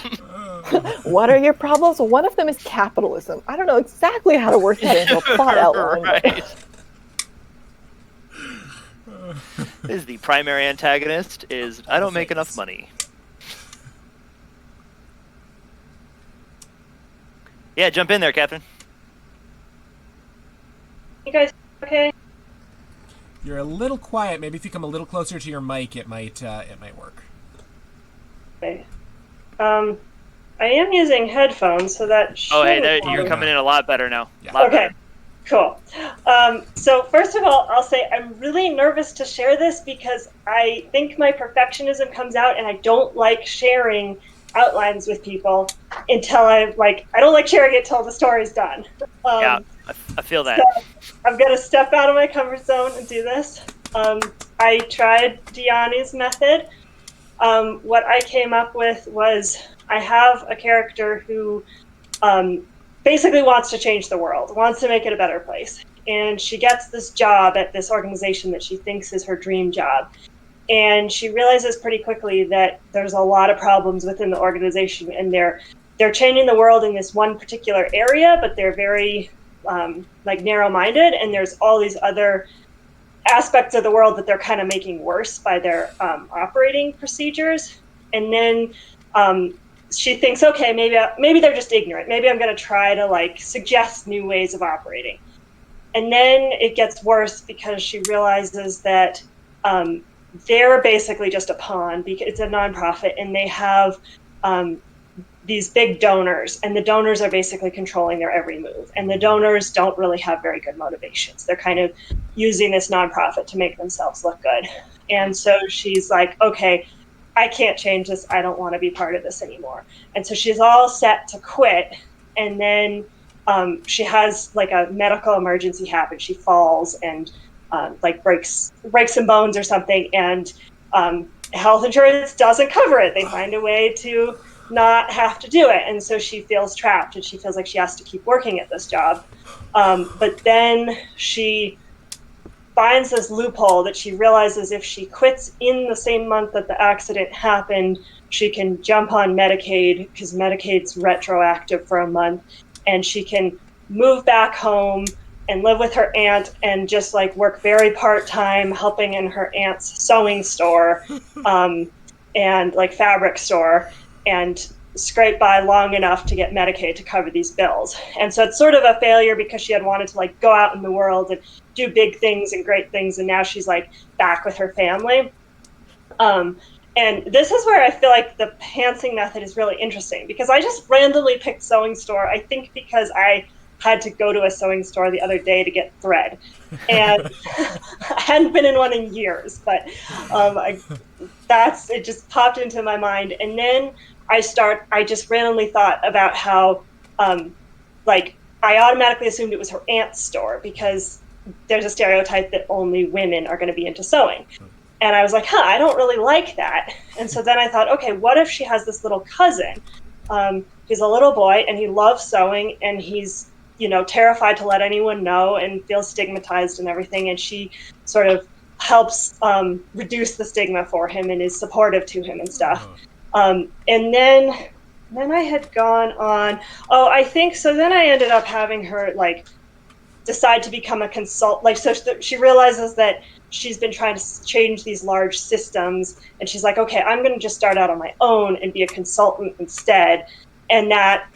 What are your problems? One of them is capitalism. I don't know exactly how to work that into a plot outline. Right. Is the primary antagonist is I don't make enough money. Yeah, jump in there, Captain. You guys okay? You're a little quiet. Maybe if you come a little closer to your mic, it might work. Okay. I am using headphones, so that should... Oh, hey, you're coming in a lot better now. Yeah. Lot Okay, better. cool. So first of all, I'll say I'm really nervous to share this because I think my perfectionism comes out and I don't like sharing outlines with people until I don't like sharing it till the story's done. Yeah, I feel that. So I'm going to step out of my comfort zone and do this. I tried Dyani's method. What I came up with was I have a character who basically wants to change the world, wants to make it a better place. And she gets this job at this organization that she thinks is her dream job. And she realizes pretty quickly that there's a lot of problems within the organization, and they're changing the world in this one particular area, but they're very narrow-minded, and there's all these other aspects of the world that they're kind of making worse by their operating procedures. And then she thinks, okay, maybe they're just ignorant. Maybe I'm going to try to suggest new ways of operating. And then it gets worse because she realizes that they're basically just a pawn because it's a nonprofit, and they have these big donors, and the donors are basically controlling their every move. And the donors don't really have very good motivations. They're kind of using this nonprofit to make themselves look good. And so she's like, okay, I can't change this. I don't want to be part of this anymore. And so she's all set to quit. And then she has a medical emergency happen. She falls and breaks some bones or something. And health insurance doesn't cover it. They find a way to not have to do it. And so she feels trapped, and she feels like she has to keep working at this job. But then she finds this loophole that she realizes if she quits in the same month that the accident happened, she can jump on Medicaid because Medicaid's retroactive for a month, and she can move back home and live with her aunt and just like work very part-time helping in her aunt's sewing store and like fabric store and scrape by long enough to get Medicaid to cover these bills. And so it's sort of a failure because she had wanted to like go out in the world and do big things and great things, and now she's like back with her family. And this is where I feel like the pantsing method is really interesting, because I just randomly picked sewing store, I think because I had to go to a sewing store the other day to get thread. And I hadn't been in one in years, but it just popped into my mind. And then I just randomly thought about how, like, I automatically assumed it was her aunt's store because there's a stereotype that only women are going to be into sewing. And I was like, I don't really like that. And so then I thought, okay, what if she has this little cousin? He's a little boy and he loves sewing and he's, terrified to let anyone know and feels stigmatized and everything. And she sort of helps reduce the stigma for him and is supportive to him and stuff. And then I had gone on, I think, so then I ended up having her like decide to become a consultant. Like, so she realizes that she's been trying to change these large systems, and she's like, okay, I'm going to just start out on my own and be a consultant instead. And that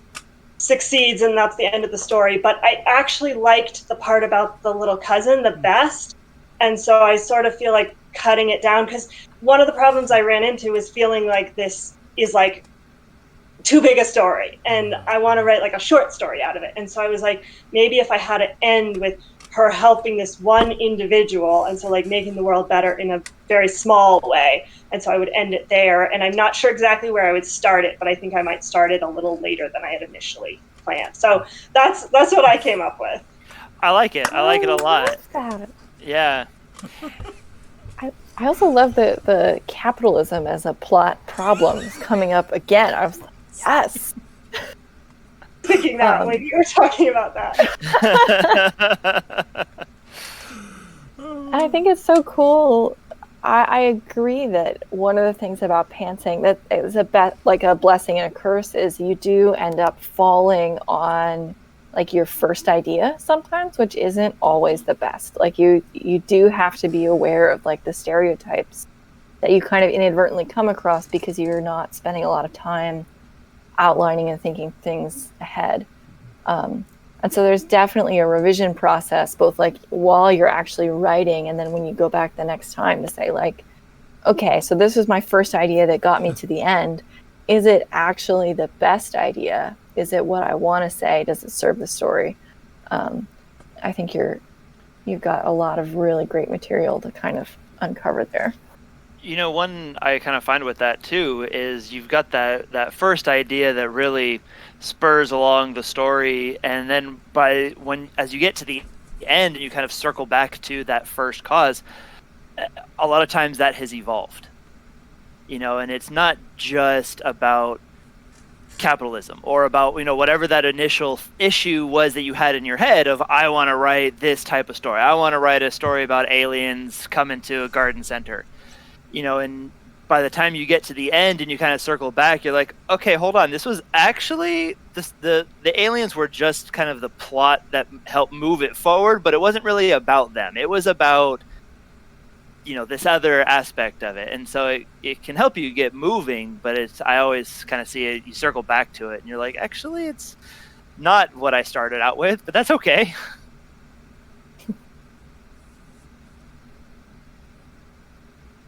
succeeds, and that's the end of the story. But I actually liked the part about the little cousin the best. And so I sort of feel like cutting it down, because one of the problems I ran into is feeling like this is like too big a story and I want to write like a short story out of it. And so I was like, maybe if I had it end with her helping this one individual, and so like making the world better in a very small way. And so I would end it there. And I'm not sure exactly where I would start it, but I think I might start it a little later than I had initially planned. So that's what I came up with. I like it. I like it a lot. That. Yeah. I also love the capitalism as a plot problem is coming up again. I was like, yes. Thinking that when you were talking about that. And I think it's so cool. I agree that one of the things about pantsing that is like a blessing and a curse is you do end up falling on like your first idea sometimes, which isn't always the best. Like you do have to be aware of like the stereotypes that you kind of inadvertently come across because you're not spending a lot of time outlining and thinking things ahead. And so there's definitely a revision process, both like while you're actually writing and then when you go back the next time to say like, okay, so this was my first idea that got me to the end. Is it actually the best idea? Is it what I want to say? Does it serve the story? I think you've got a lot of really great material to kind of uncover there. One I kind of find with that too is you've got that first idea that really spurs along the story, and then as you get to the end and you kind of circle back to that first cause, a lot of times that has evolved. And it's not just about capitalism or about whatever that initial issue was that you had in your head of, I want to write this type of story. I want to write a story about aliens coming to a garden center. And by the time you get to the end and you kind of circle back, you're like, okay, hold on. This was actually the aliens were just kind of the plot that helped move it forward, but it wasn't really about them. It was about, this other aspect of it. And so it can help you get moving, but I always kind of see it, you circle back to it and you're like, actually, it's not what I started out with, but that's okay.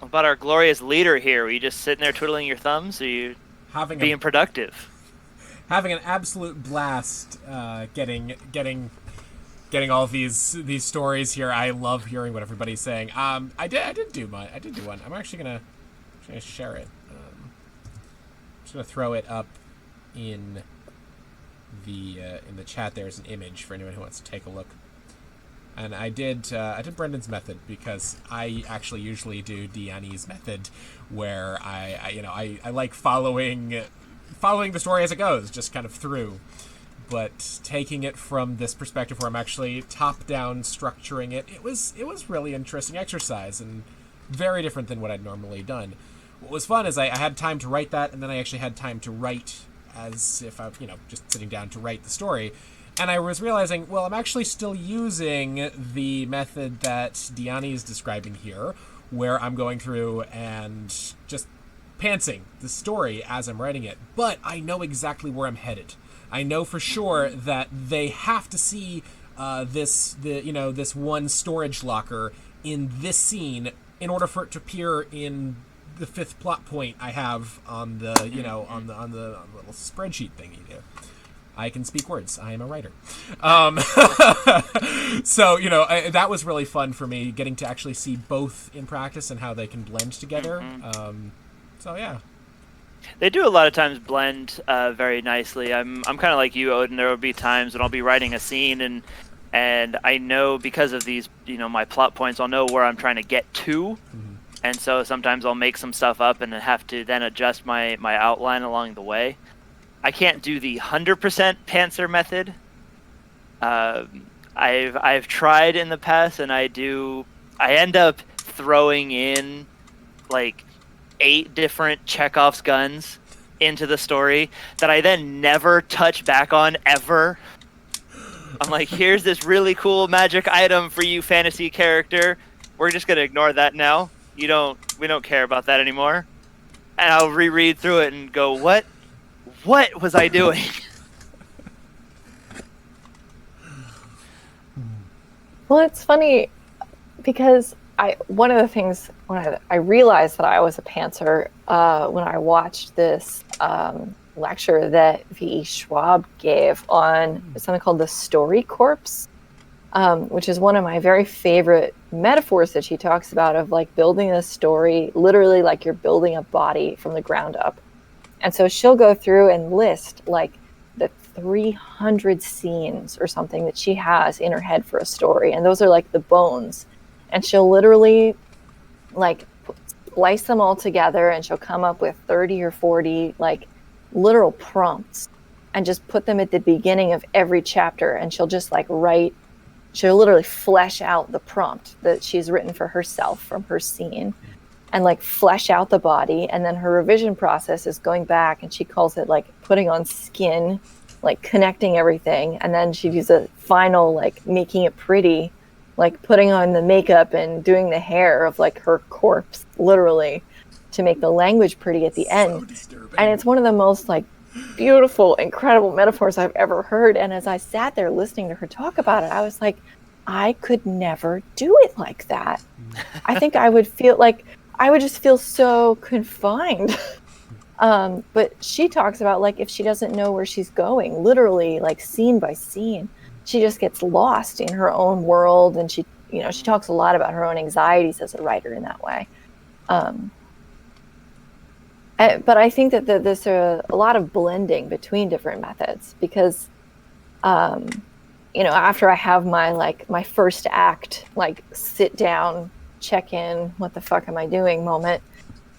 About our glorious leader here? Were you just sitting there twiddling your thumbs? Or are you being productive? Having an absolute blast getting all of these stories here. I love hearing what everybody's saying. I did do one. I'm actually gonna share it. I'm just gonna throw it up in the chat. There's an image for anyone who wants to take a look. And I did Brendon's method because I actually usually do Dyani's method, where I like following the story as it goes, just kind of through. but taking it from this perspective where I'm actually top-down structuring it, it was really interesting exercise and very different than what I'd normally done. What was fun is I had time to write that, and then I actually had time to write as if I, just sitting down to write the story. And I was realizing, well, I'm actually still using the method that Dyani is describing here, where I'm going through and just pantsing the story as I'm writing it. But I know exactly where I'm headed. I know for sure that they have to see this one storage locker in this scene in order for it to appear in the 5th plot point I have on the on the little spreadsheet thing you do. I can speak words. I am a writer. So that was really fun for me, getting to actually see both in practice and how they can blend together. So yeah. They do a lot of times blend very nicely. I'm kind of like you, Odin. There will be times when I'll be writing a scene and I know because of these my plot points, I'll know where I'm trying to get to. And so sometimes I'll make some stuff up and have to then adjust my outline along the way. I can't do the 100% pantser method. I've tried in the past, and I end up throwing in like 8 different Chekhov's guns into the story that I then never touch back on ever. I'm like, here's this really cool magic item for you, fantasy character. We're just gonna ignore that now. We don't care about that anymore. And I'll reread through it and go, what was I doing? Well, it's funny because one of the things when I realized that I was a pantser when I watched this lecture that V.E. Schwab gave on something called the story corpse, which is one of my very favorite metaphors that she talks about of like building a story, literally like you're building a body from the ground up. And so she'll go through and list like the 300 scenes or something that she has in her head for a story. And those are like the bones. And she'll literally like splice them all together, and she'll come up with 30 or 40 like literal prompts and just put them at the beginning of every chapter. And she'll just like she'll literally flesh out the prompt that she's written for herself from her scene and like flesh out the body. And then her revision process is going back, and she calls it like putting on skin, like connecting everything. And then she does a final, like making it pretty, like putting on the makeup and doing the hair of like her corpse, literally, to make the language pretty at the end. Disturbing. And it's one of the most like beautiful, incredible metaphors I've ever heard. And as I sat there listening to her talk about it, I was like, I could never do it like that. I think I would just feel so confined. But she talks about like if she doesn't know where she's going, literally like scene by scene, she just gets lost in her own world. And she talks a lot about her own anxieties as a writer in that way. But I think that there's a lot of blending between different methods because, after I have my first act, like sit down, check in, what the fuck am I doing moment,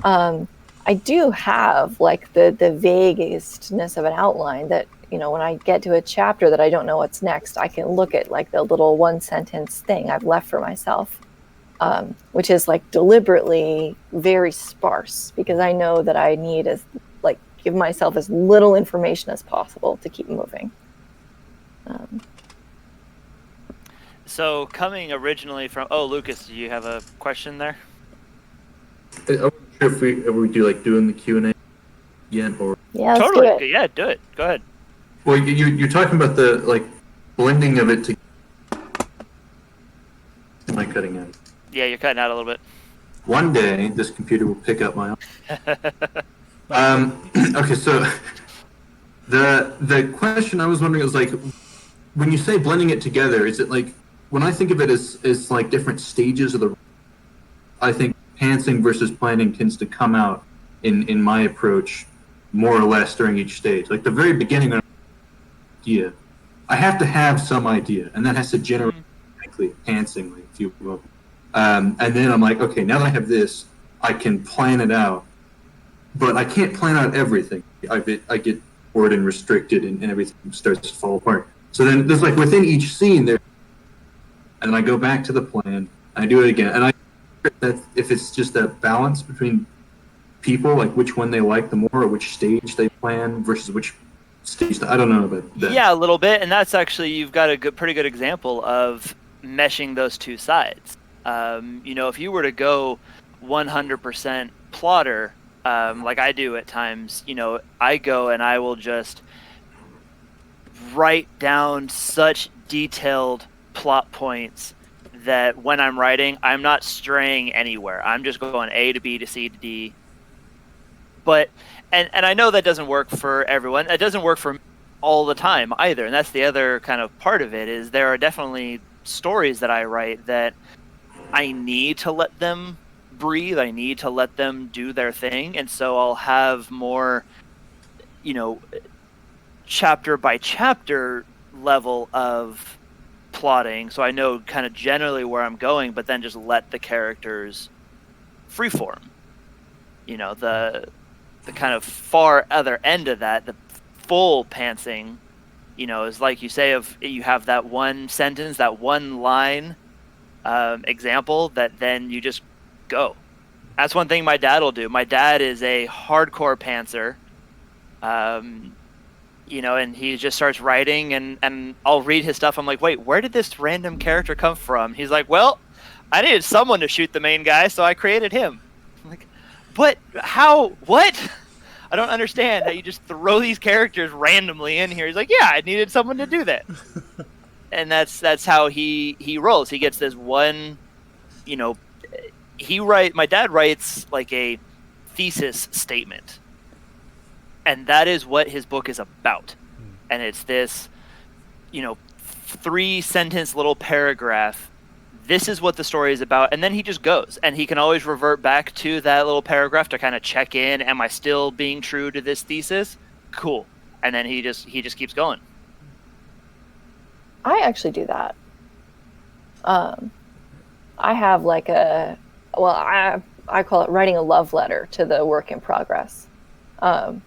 I do have like the vaguestness of an outline that, when I get to a chapter that I don't know what's next, I can look at like the little 1-sentence thing I've left for myself. Which is like deliberately very sparse because I know that I need give myself as little information as possible to keep moving. So coming originally from, Lucas, do you have a question there? I wasn't sure if we do like doing the Q&A again or yeah, let's totally. do it. Yeah, do it. Go ahead. Well, you're talking about the like blending of it to. Am I cutting out? Yeah, you're cutting out a little bit. One day, this computer will pick up my own. Okay, so the question I was wondering was like, when you say blending it together, is it like, when I think of it as like different stages of the, I think pantsing versus planning tends to come out in my approach more or less during each stage. Like the very beginning of the idea, I have to have some idea, and that has to generate, frankly, pantsing, if you will. And then I'm like, okay, now that I have this, I can plan it out. But I can't plan out everything. I get bored and restricted, and everything starts to fall apart. So then there's like within each scene there, and I go back to the plan, I do it again, and I that if it's just that balance between people, like which one they like the more, or which stage they plan versus which stage. I don't know about that. Yeah, a little bit, and that's actually you've got a pretty good example of meshing those two sides. If you were to go 100% plotter, like I do at times, I go and I will just write down such detailed plot points that when I'm writing, I'm not straying anywhere. I'm just going A to B to C to D. But and I know that doesn't work for everyone. It doesn't work for me all the time either. And that's the other kind of part of it is there are definitely stories that I write that I need to let them breathe. I need to let them do their thing. And so I'll have more, chapter by chapter level of plotting. So I know kind of generally where I'm going, but then just let the characters freeform. The kind of far other end of that, the full pantsing, is like you say, of you have that one sentence, that one line example that then you just go. That's one thing my dad will do. My dad is a hardcore pantser, and he just starts writing, and I'll read his stuff. I'm like, wait, where did this random character come from? He's like, well, I needed someone to shoot the main guy, so I created him. I'm like, but how? What? I don't understand how you just throw these characters randomly in here. He's like, yeah, I needed someone to do that. And that's how he rolls. He gets this one, my dad writes like a thesis statement. And that is what his book is about. And it's this, 3-sentence little paragraph. This is what the story is about. And then he just goes. And he can always revert back to that little paragraph to kind of check in. Am I still being true to this thesis? Cool. And then he just keeps going. I actually do that. I have like I call it writing a love letter to the work in progress.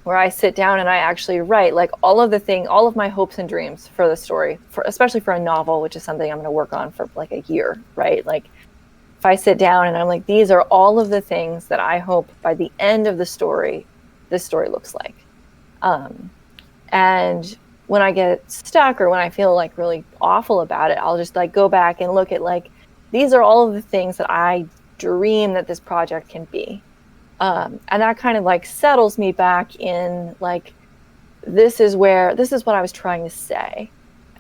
Where I sit down and I actually write like all of my hopes and dreams for the story, especially for a novel, which is something I'm going to work on for like a year, right? Like if I sit down and I'm like, these are all of the things that I hope by the end of the story, this story looks like. And when I get stuck or when I feel like really awful about it, I'll just like go back and look at like, these are all of the things that I dream that this project can be. And that kind of like settles me back in like, this is what I was trying to say.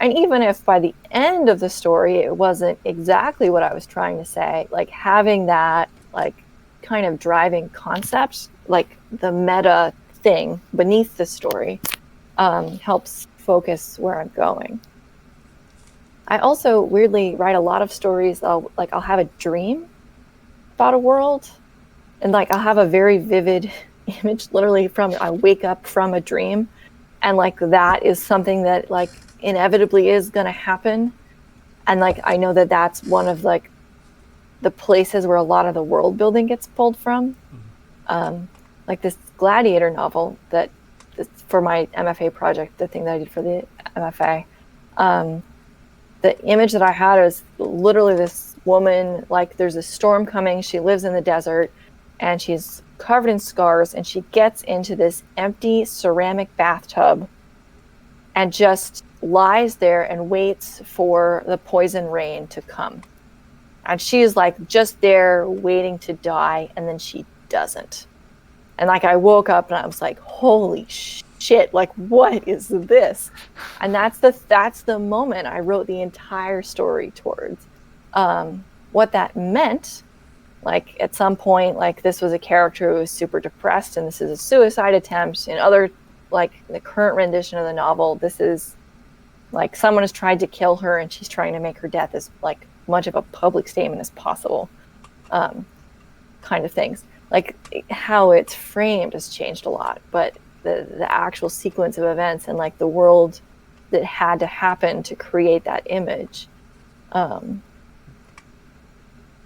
And even if by the end of the story, it wasn't exactly what I was trying to say, like having that like kind of driving concept, like the meta thing beneath the story, helps focus where I'm going. I also weirdly write a lot of stories. I'll have a dream about a world. And like I'll have a very vivid image, literally I wake up from a dream, and like that is something that like inevitably is going to happen, and like I know that that's one of like the places where a lot of the world building gets pulled from. Like this Gladiator novel for my MFA project, the thing that I did for the MFA, the image that I had was literally this woman, like there's a storm coming, she lives in the desert, and she's covered in scars, and she gets into this empty ceramic bathtub and just lies there and waits for the poison rain to come. And she's like just there waiting to die, and then she doesn't. And like I woke up and I was like, holy shit, like what is this? And that's the moment I wrote the entire story towards. What that meant, like at some point, like this was a character who was super depressed and this is a suicide attempt. In other, like the current rendition of the novel, this is like someone has tried to kill her and she's trying to make her death as like much of a public statement as possible, kind of things. Like how it's framed has changed a lot, but the actual sequence of events and like the world that had to happen to create that image,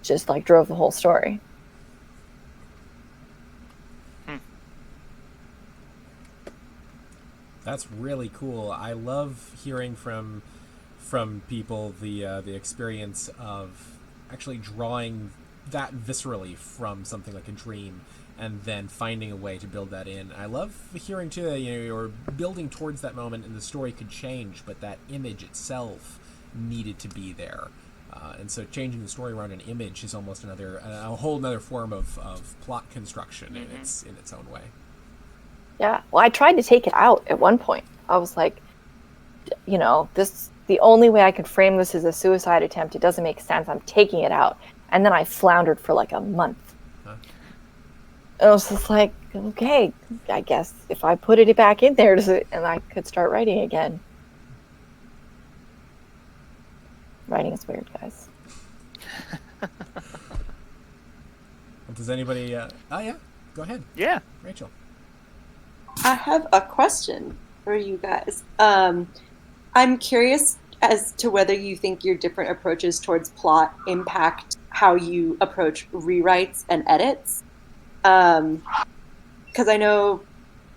just like drove the whole story. That's really cool. I love hearing from people the experience of actually drawing that viscerally from something like a dream and then finding a way to build that in. I love hearing too that you're building towards that moment and the story could change, but that image itself needed to be there. And so changing the story around an image is almost a whole another form of plot construction in its own way. Yeah. Well, I tried to take it out at one point. I was like, the only way I could frame this as a suicide attempt, it doesn't make sense. I'm taking it out. And then I floundered for like a month. Huh? And I was just like, okay, I guess if I put it back in there, and I could start writing again. Writing is weird, guys. Does anybody... Oh, yeah. Go ahead. Yeah. Rachel. I have a question for you guys. I'm curious as to whether you think your different approaches towards plot impact how you approach rewrites and edits. Because I know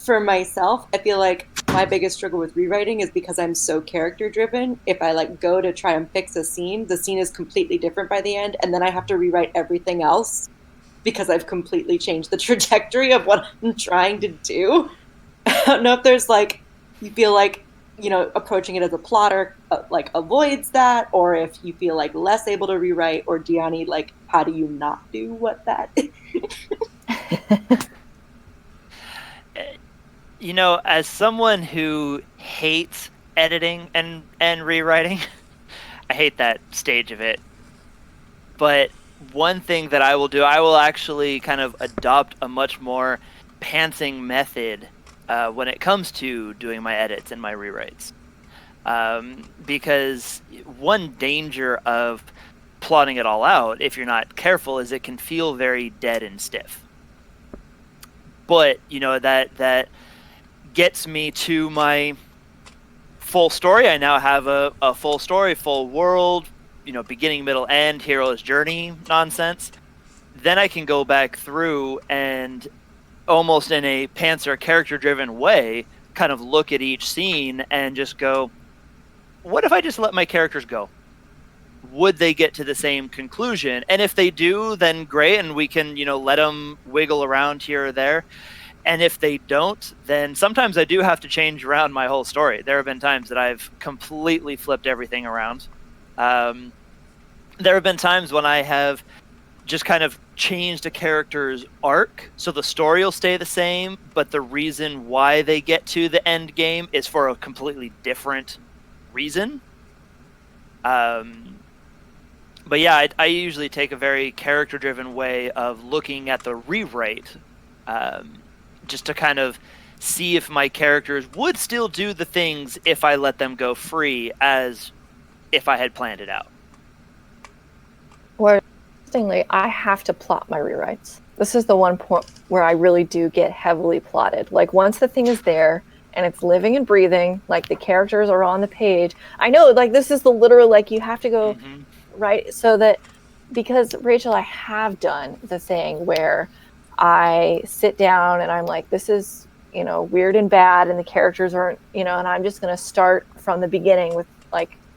for myself, I feel like my biggest struggle with rewriting is because I'm so character driven. If I go to try and fix a scene, the scene is completely different by the end, and then I have to rewrite everything else because I've completely changed the trajectory of what I'm trying to do. I don't know if there's you feel like, approaching it as a plotter avoids that, or if you feel less able to rewrite, or Dyani, how do you not do what that is? As someone who hates editing and rewriting, I hate that stage of it. But one thing that I will do, I will actually kind of adopt a much more pantsing method when it comes to doing my edits and my rewrites. Because one danger of plotting it all out, if you're not careful, is it can feel very dead and stiff. But, that gets me to my full story. I now have a full story, full world, beginning, middle, end, hero's journey nonsense. Then I can go back through and almost in a pantser character-driven way, kind of look at each scene and just go, what if I just let my characters go? Would they get to the same conclusion? And if they do, then great, and we can, let them wiggle around here or there. And if they don't, then sometimes I do have to change around my whole story. There have been times that I've completely flipped everything around. There have been times when I have just kind of changed a character's arc, so the story will stay the same, but the reason why they get to the end game is for a completely different reason. But yeah, I usually take a very character-driven way of looking at the rewrite, just to kind of see if my characters would still do the things if I let them go free as if I had planned it out. Well, interestingly, I have to plot my rewrites. This is the one point where I really do get heavily plotted. Once the thing is there and it's living and breathing, the characters are on the page. I know, this is the literal, you have to go right, so that, because Rachel, I have done the thing where I sit down and I'm like, this is, weird and bad, and the characters aren't, and I'm just going to start from the beginning with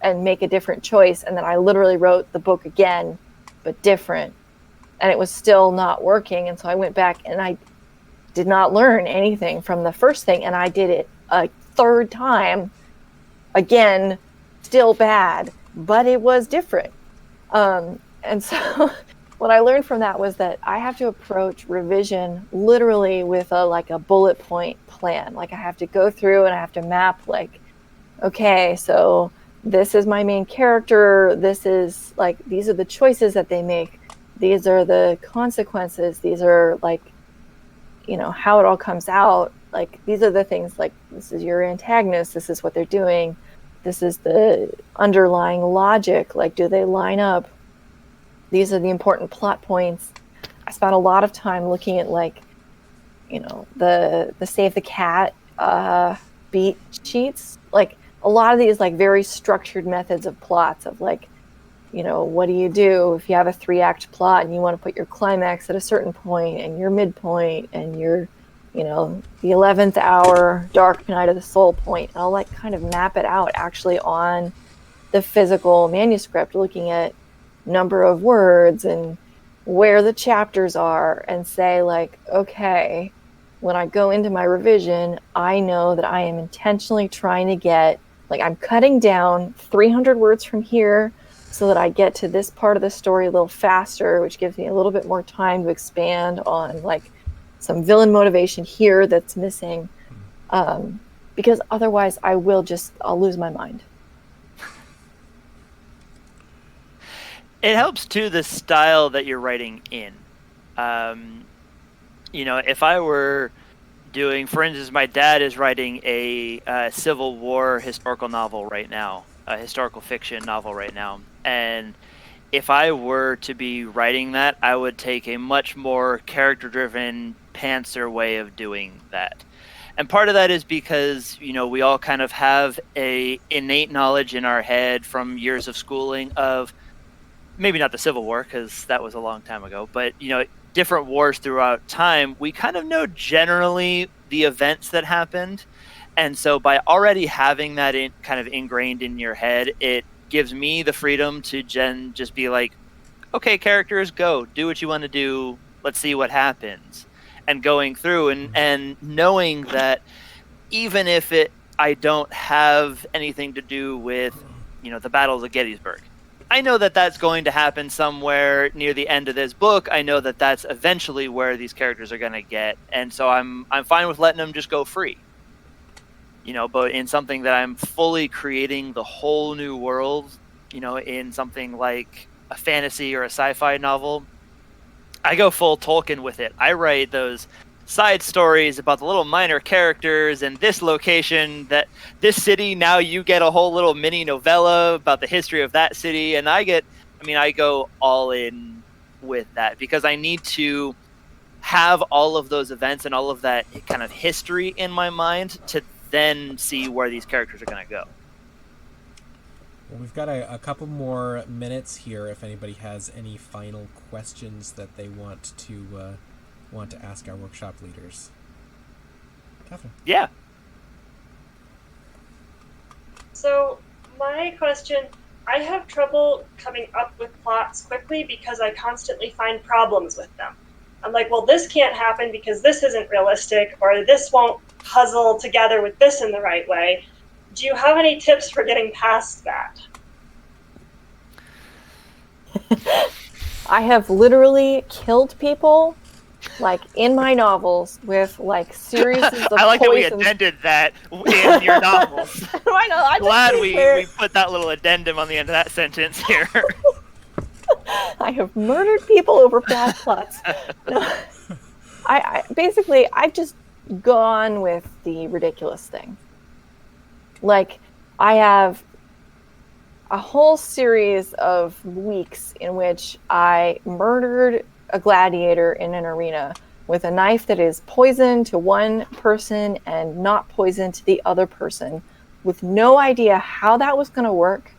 and make a different choice. And then I literally wrote the book again, but different. And it was still not working. And so I went back and I did not learn anything from the first thing. And I did it a third time, again, still bad, but it was different. And so what I learned from that was that I have to approach revision literally with a bullet point plan. I have to go through and I have to map okay, so this is my main character. This is these are the choices that they make. These are the consequences. These are how it all comes out. These are the things this is your antagonist. This is what they're doing. This is the underlying logic. Do they line up? These are the important plot points. I spent a lot of time looking at the Save the Cat beat sheets. A lot of these very structured methods of plots of what do you do if you have a 3-act plot and you want to put your climax at a certain point and your midpoint and your the 11th hour, dark night of the soul point. And I'll like kind of map it out actually on the physical manuscript, looking at number of words and where the chapters are, and say like, okay, when I go into my revision, I know that I am intentionally trying to get, like, I'm cutting down 300 words from here so that I get to this part of the story a little faster, which gives me a little bit more time to expand on like some villain motivation here that's missing, because otherwise I'll lose my mind. It helps too, the style that you're writing in. If I were doing, for instance, my dad is writing a Civil War historical novel right now, a historical fiction novel right now, and if I were to be writing that, I would take a much more character-driven, pantser way of doing that. And part of that is because, we all kind of have a innate knowledge in our head from years of schooling of, maybe not the Civil War, because that was a long time ago, but, different wars throughout time, we kind of know generally the events that happened. And so by already having that kind of ingrained in your head, it gives me the freedom to just be like, okay, characters, go, do what you want to do. Let's see what happens. And going through and knowing that even if I don't have anything to do with, the battles of Gettysburg, I know that that's going to happen somewhere near the end of this book. I know that that's eventually where these characters are going to get. And so I'm fine with letting them just go free. But in something that I'm fully creating the whole new world, in something like a fantasy or a sci-fi novel, I go full Tolkien with it. I write those side stories about the little minor characters and this location, that this city, now you get a whole little mini novella about the history of that city. And I go all in with that because I need to have all of those events and all of that kind of history in my mind to then see where these characters are going to go. Well, we've got a couple more minutes here if anybody has any final questions that they want to ask our workshop leaders. Catherine. Yeah. So my question, I have trouble coming up with plots quickly because I constantly find problems with them. I'm like, well, this can't happen because this isn't realistic, or this won't puzzle together with this in the right way. Do you have any tips for getting past that? I have literally killed people, like, in my novels with, like, series of I like poisons. that we addended that in your novels. I know. I'm glad we put that little addendum on the end of that sentence here. I have murdered people over bad plots. No, I've just gone with the ridiculous thing. Like, I have a whole series of weeks in which I murdered a gladiator in an arena with a knife that is poison to one person and not poison to the other person, with no idea how that was going to work,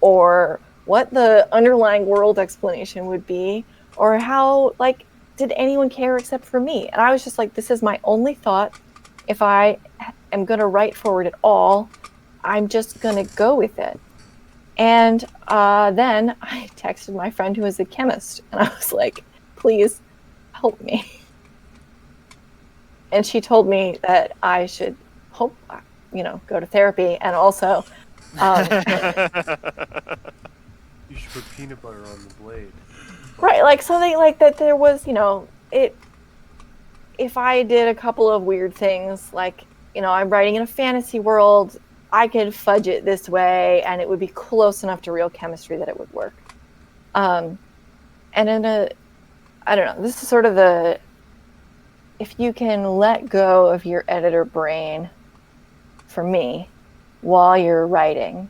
or what the underlying world explanation would be, or how, like, did anyone care except for me? And I was just like, this is my only thought. If I am going to write forward at all, I'm just going to go with it. And then I texted my friend who is a chemist, and I was like, please help me. And she told me that I should go to therapy, and also you should put peanut butter on the blade. Right, like something like that. There was, if I did a couple of weird things, like, I'm writing in a fantasy world, I could fudge it this way and it would be close enough to real chemistry that it would work. And I don't know, this is sort of if you can let go of your editor brain, for me, while you're writing,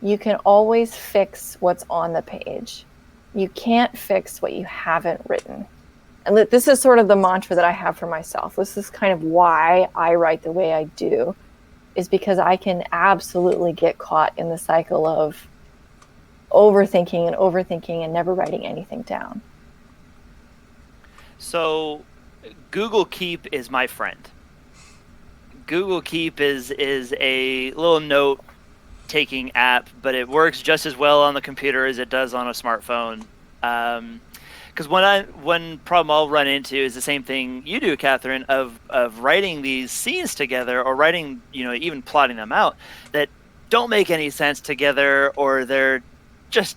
you can always fix what's on the page. You can't fix what you haven't written. And this is sort of the mantra that I have for myself. This is kind of why I write the way I do, is because I can absolutely get caught in the cycle of overthinking and never writing anything down. So Google Keep is my friend. Google Keep is a little note taking app, but it works just as well on the computer as it does on a smartphone. Because one problem I'll run into is the same thing you do, Catherine, of writing these scenes together, or writing, even plotting them out, that don't make any sense together, or they're just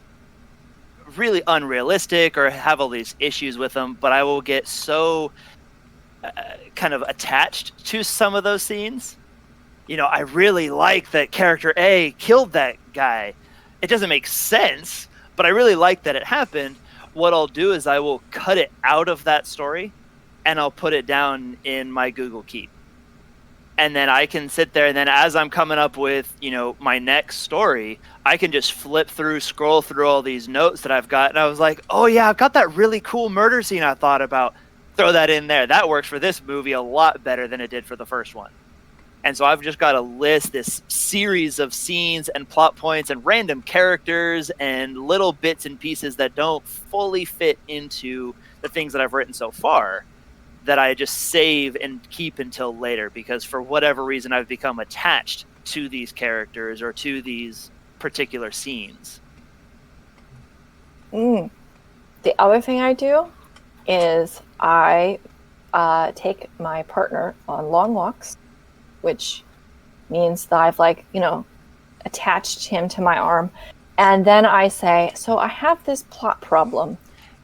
really unrealistic, or have all these issues with them. But I will get so kind of attached to some of those scenes. I really like that character A killed that guy. It doesn't make sense, but I really like that it happened. What I'll do is I will cut it out of that story, and I'll put it down in my Google Keep. And then I can sit there, and then as I'm coming up with, my next story, I can just scroll through all these notes that I've got. And I was like, oh yeah, I've got that really cool murder scene I thought about. Throw that in there. That works for this movie a lot better than it did for the first one. And so I've just got to list this series of scenes and plot points and random characters and little bits and pieces that don't fully fit into the things that I've written so far, that I just save and keep until later, because for whatever reason I've become attached to these characters or to these particular scenes. The other thing I do is I take my partner on long walks, which means that I've attached him to my arm. And then I say, so I have this plot problem.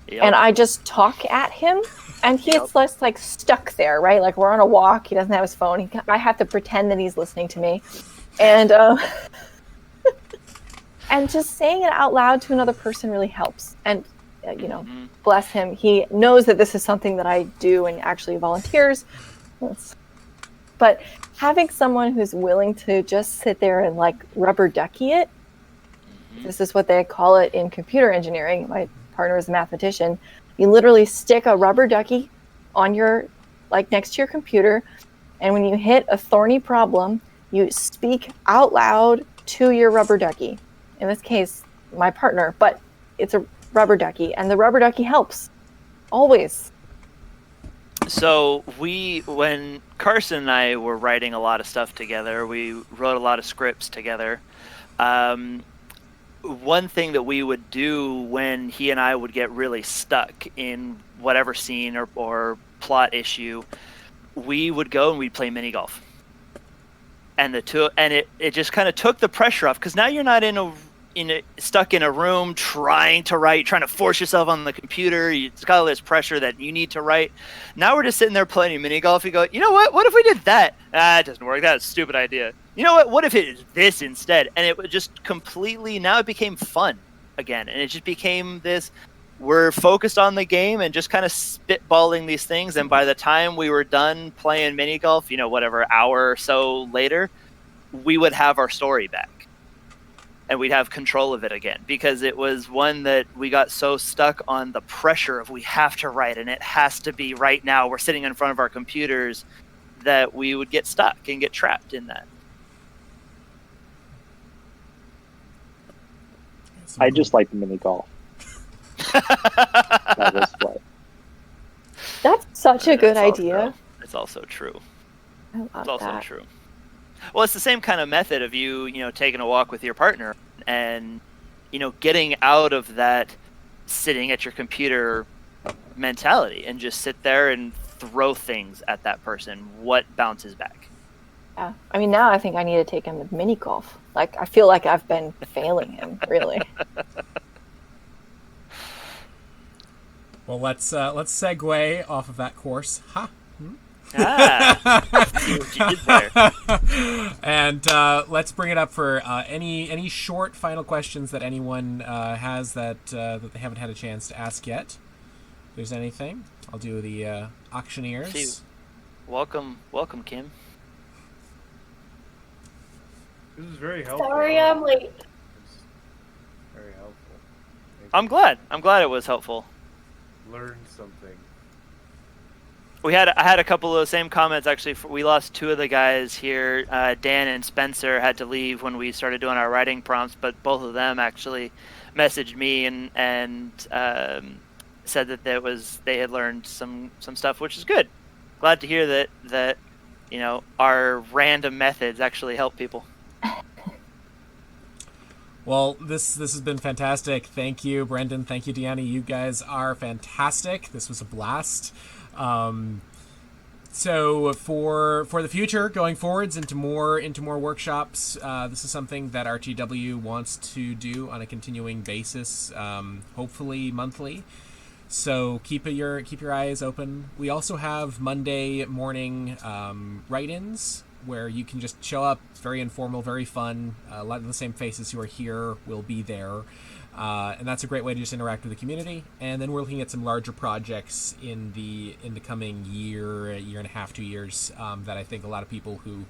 Yep. And I just talk at him, and he's just stuck there, right? Like, we're on a walk, he doesn't have his phone. I have to pretend that he's listening to me. And and just saying it out loud to another person really helps. And bless him, he knows that this is something that I do and actually volunteers. But having someone who's willing to just sit there and rubber ducky it, this is what they call it in computer engineering. My partner is a mathematician. You literally stick a rubber ducky on your, next to your computer, and when you hit a thorny problem, you speak out loud to your rubber ducky. In this case, my partner, but it's a rubber ducky, and the rubber ducky helps. Always. So when Carson and I were writing a lot of stuff together, we wrote a lot of scripts together. One thing that we would do when he and I would get really stuck in whatever scene or plot issue, we would go and we'd play mini golf. And it just kind of took the pressure off, because now you're not stuck in a room trying to force yourself on the computer. It's got all this pressure that you need to write. Now we're just sitting there playing mini golf. You go, you know what? What if we did that? It doesn't work. That's a stupid idea. You know what? What if it is this instead? And it just completely, now it became fun again. And it just became this, we're focused on the game and just kind of spitballing these things. And by the time we were done playing mini golf, whatever, hour or so later, we would have our story back. And we'd have control of it again, because it was one that we got so stuck on the pressure of we have to write and it has to be right now. We're sitting in front of our computers, that we would get stuck and get trapped in that. I just like mini golf. That was fun. That's such a good That's idea. It's also true. I love It's also that. true. Well, it's the same kind of method of you taking a walk with your partner and, getting out of that sitting at your computer mentality and just sit there and throw things at that person. What bounces back? Yeah. I mean, now I think I need to take him to mini golf. I feel like I've been failing him, really. Well, let's segue off of that course. Ha! See what you did there. And let's bring it up for any short final questions that anyone has that they haven't had a chance to ask yet. If there's anything, I'll do the auctioneers. See, welcome, Kim. This is very helpful. Sorry, I'm late. It's very helpful. I'm glad it was helpful. Learned something. I had a couple of the same comments, actually. We lost two of the guys here. Dan and Spencer had to leave when we started doing our writing prompts, but both of them actually messaged me and said that they had learned some stuff, which is good. Glad to hear that our random methods actually help people. Well, this has been fantastic. Thank you, Brendon. Thank you, Dyani. You guys are fantastic. This was a blast. So for the future, going forwards into more workshops, this is something that RTW wants to do on a continuing basis, hopefully monthly. So keep your eyes open. We also have Monday morning write-ins where you can just show up. It's very informal, very fun. A lot of the same faces who are here will be there. And that's a great way to just interact with the community. And then we're looking at some larger projects in the coming year and a half, 2 years, that I think a lot of people who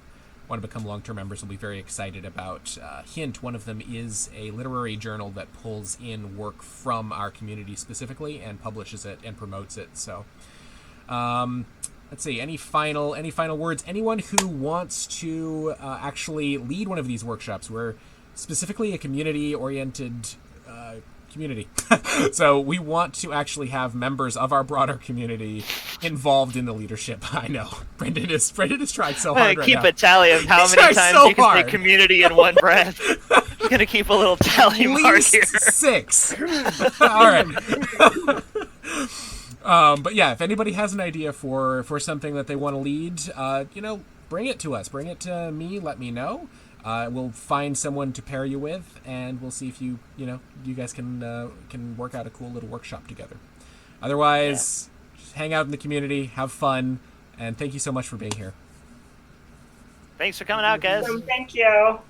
want to become long-term members will be very excited about. Hint, one of them is a literary journal that pulls in work from our community specifically and publishes it and promotes it. So let's see, any final words? Anyone who wants to actually lead one of these workshops? We're specifically a community-oriented community. So we want to actually have members of our broader community involved in the leadership. I know. Brendon is trying so hard right now. Keep a tally of how many times so you can hard. say community in one breath. I'm going to keep a little tally mark here. 6. All right. But yeah, if anybody has an idea for something that they want to lead, bring it to us. Bring it to me. Let me know. We'll find someone to pair you with, and we'll see if you guys can work out a cool little workshop together. Otherwise, just hang out in the community, have fun, and thank you so much for being here. Thanks for coming out, guys. Thank you.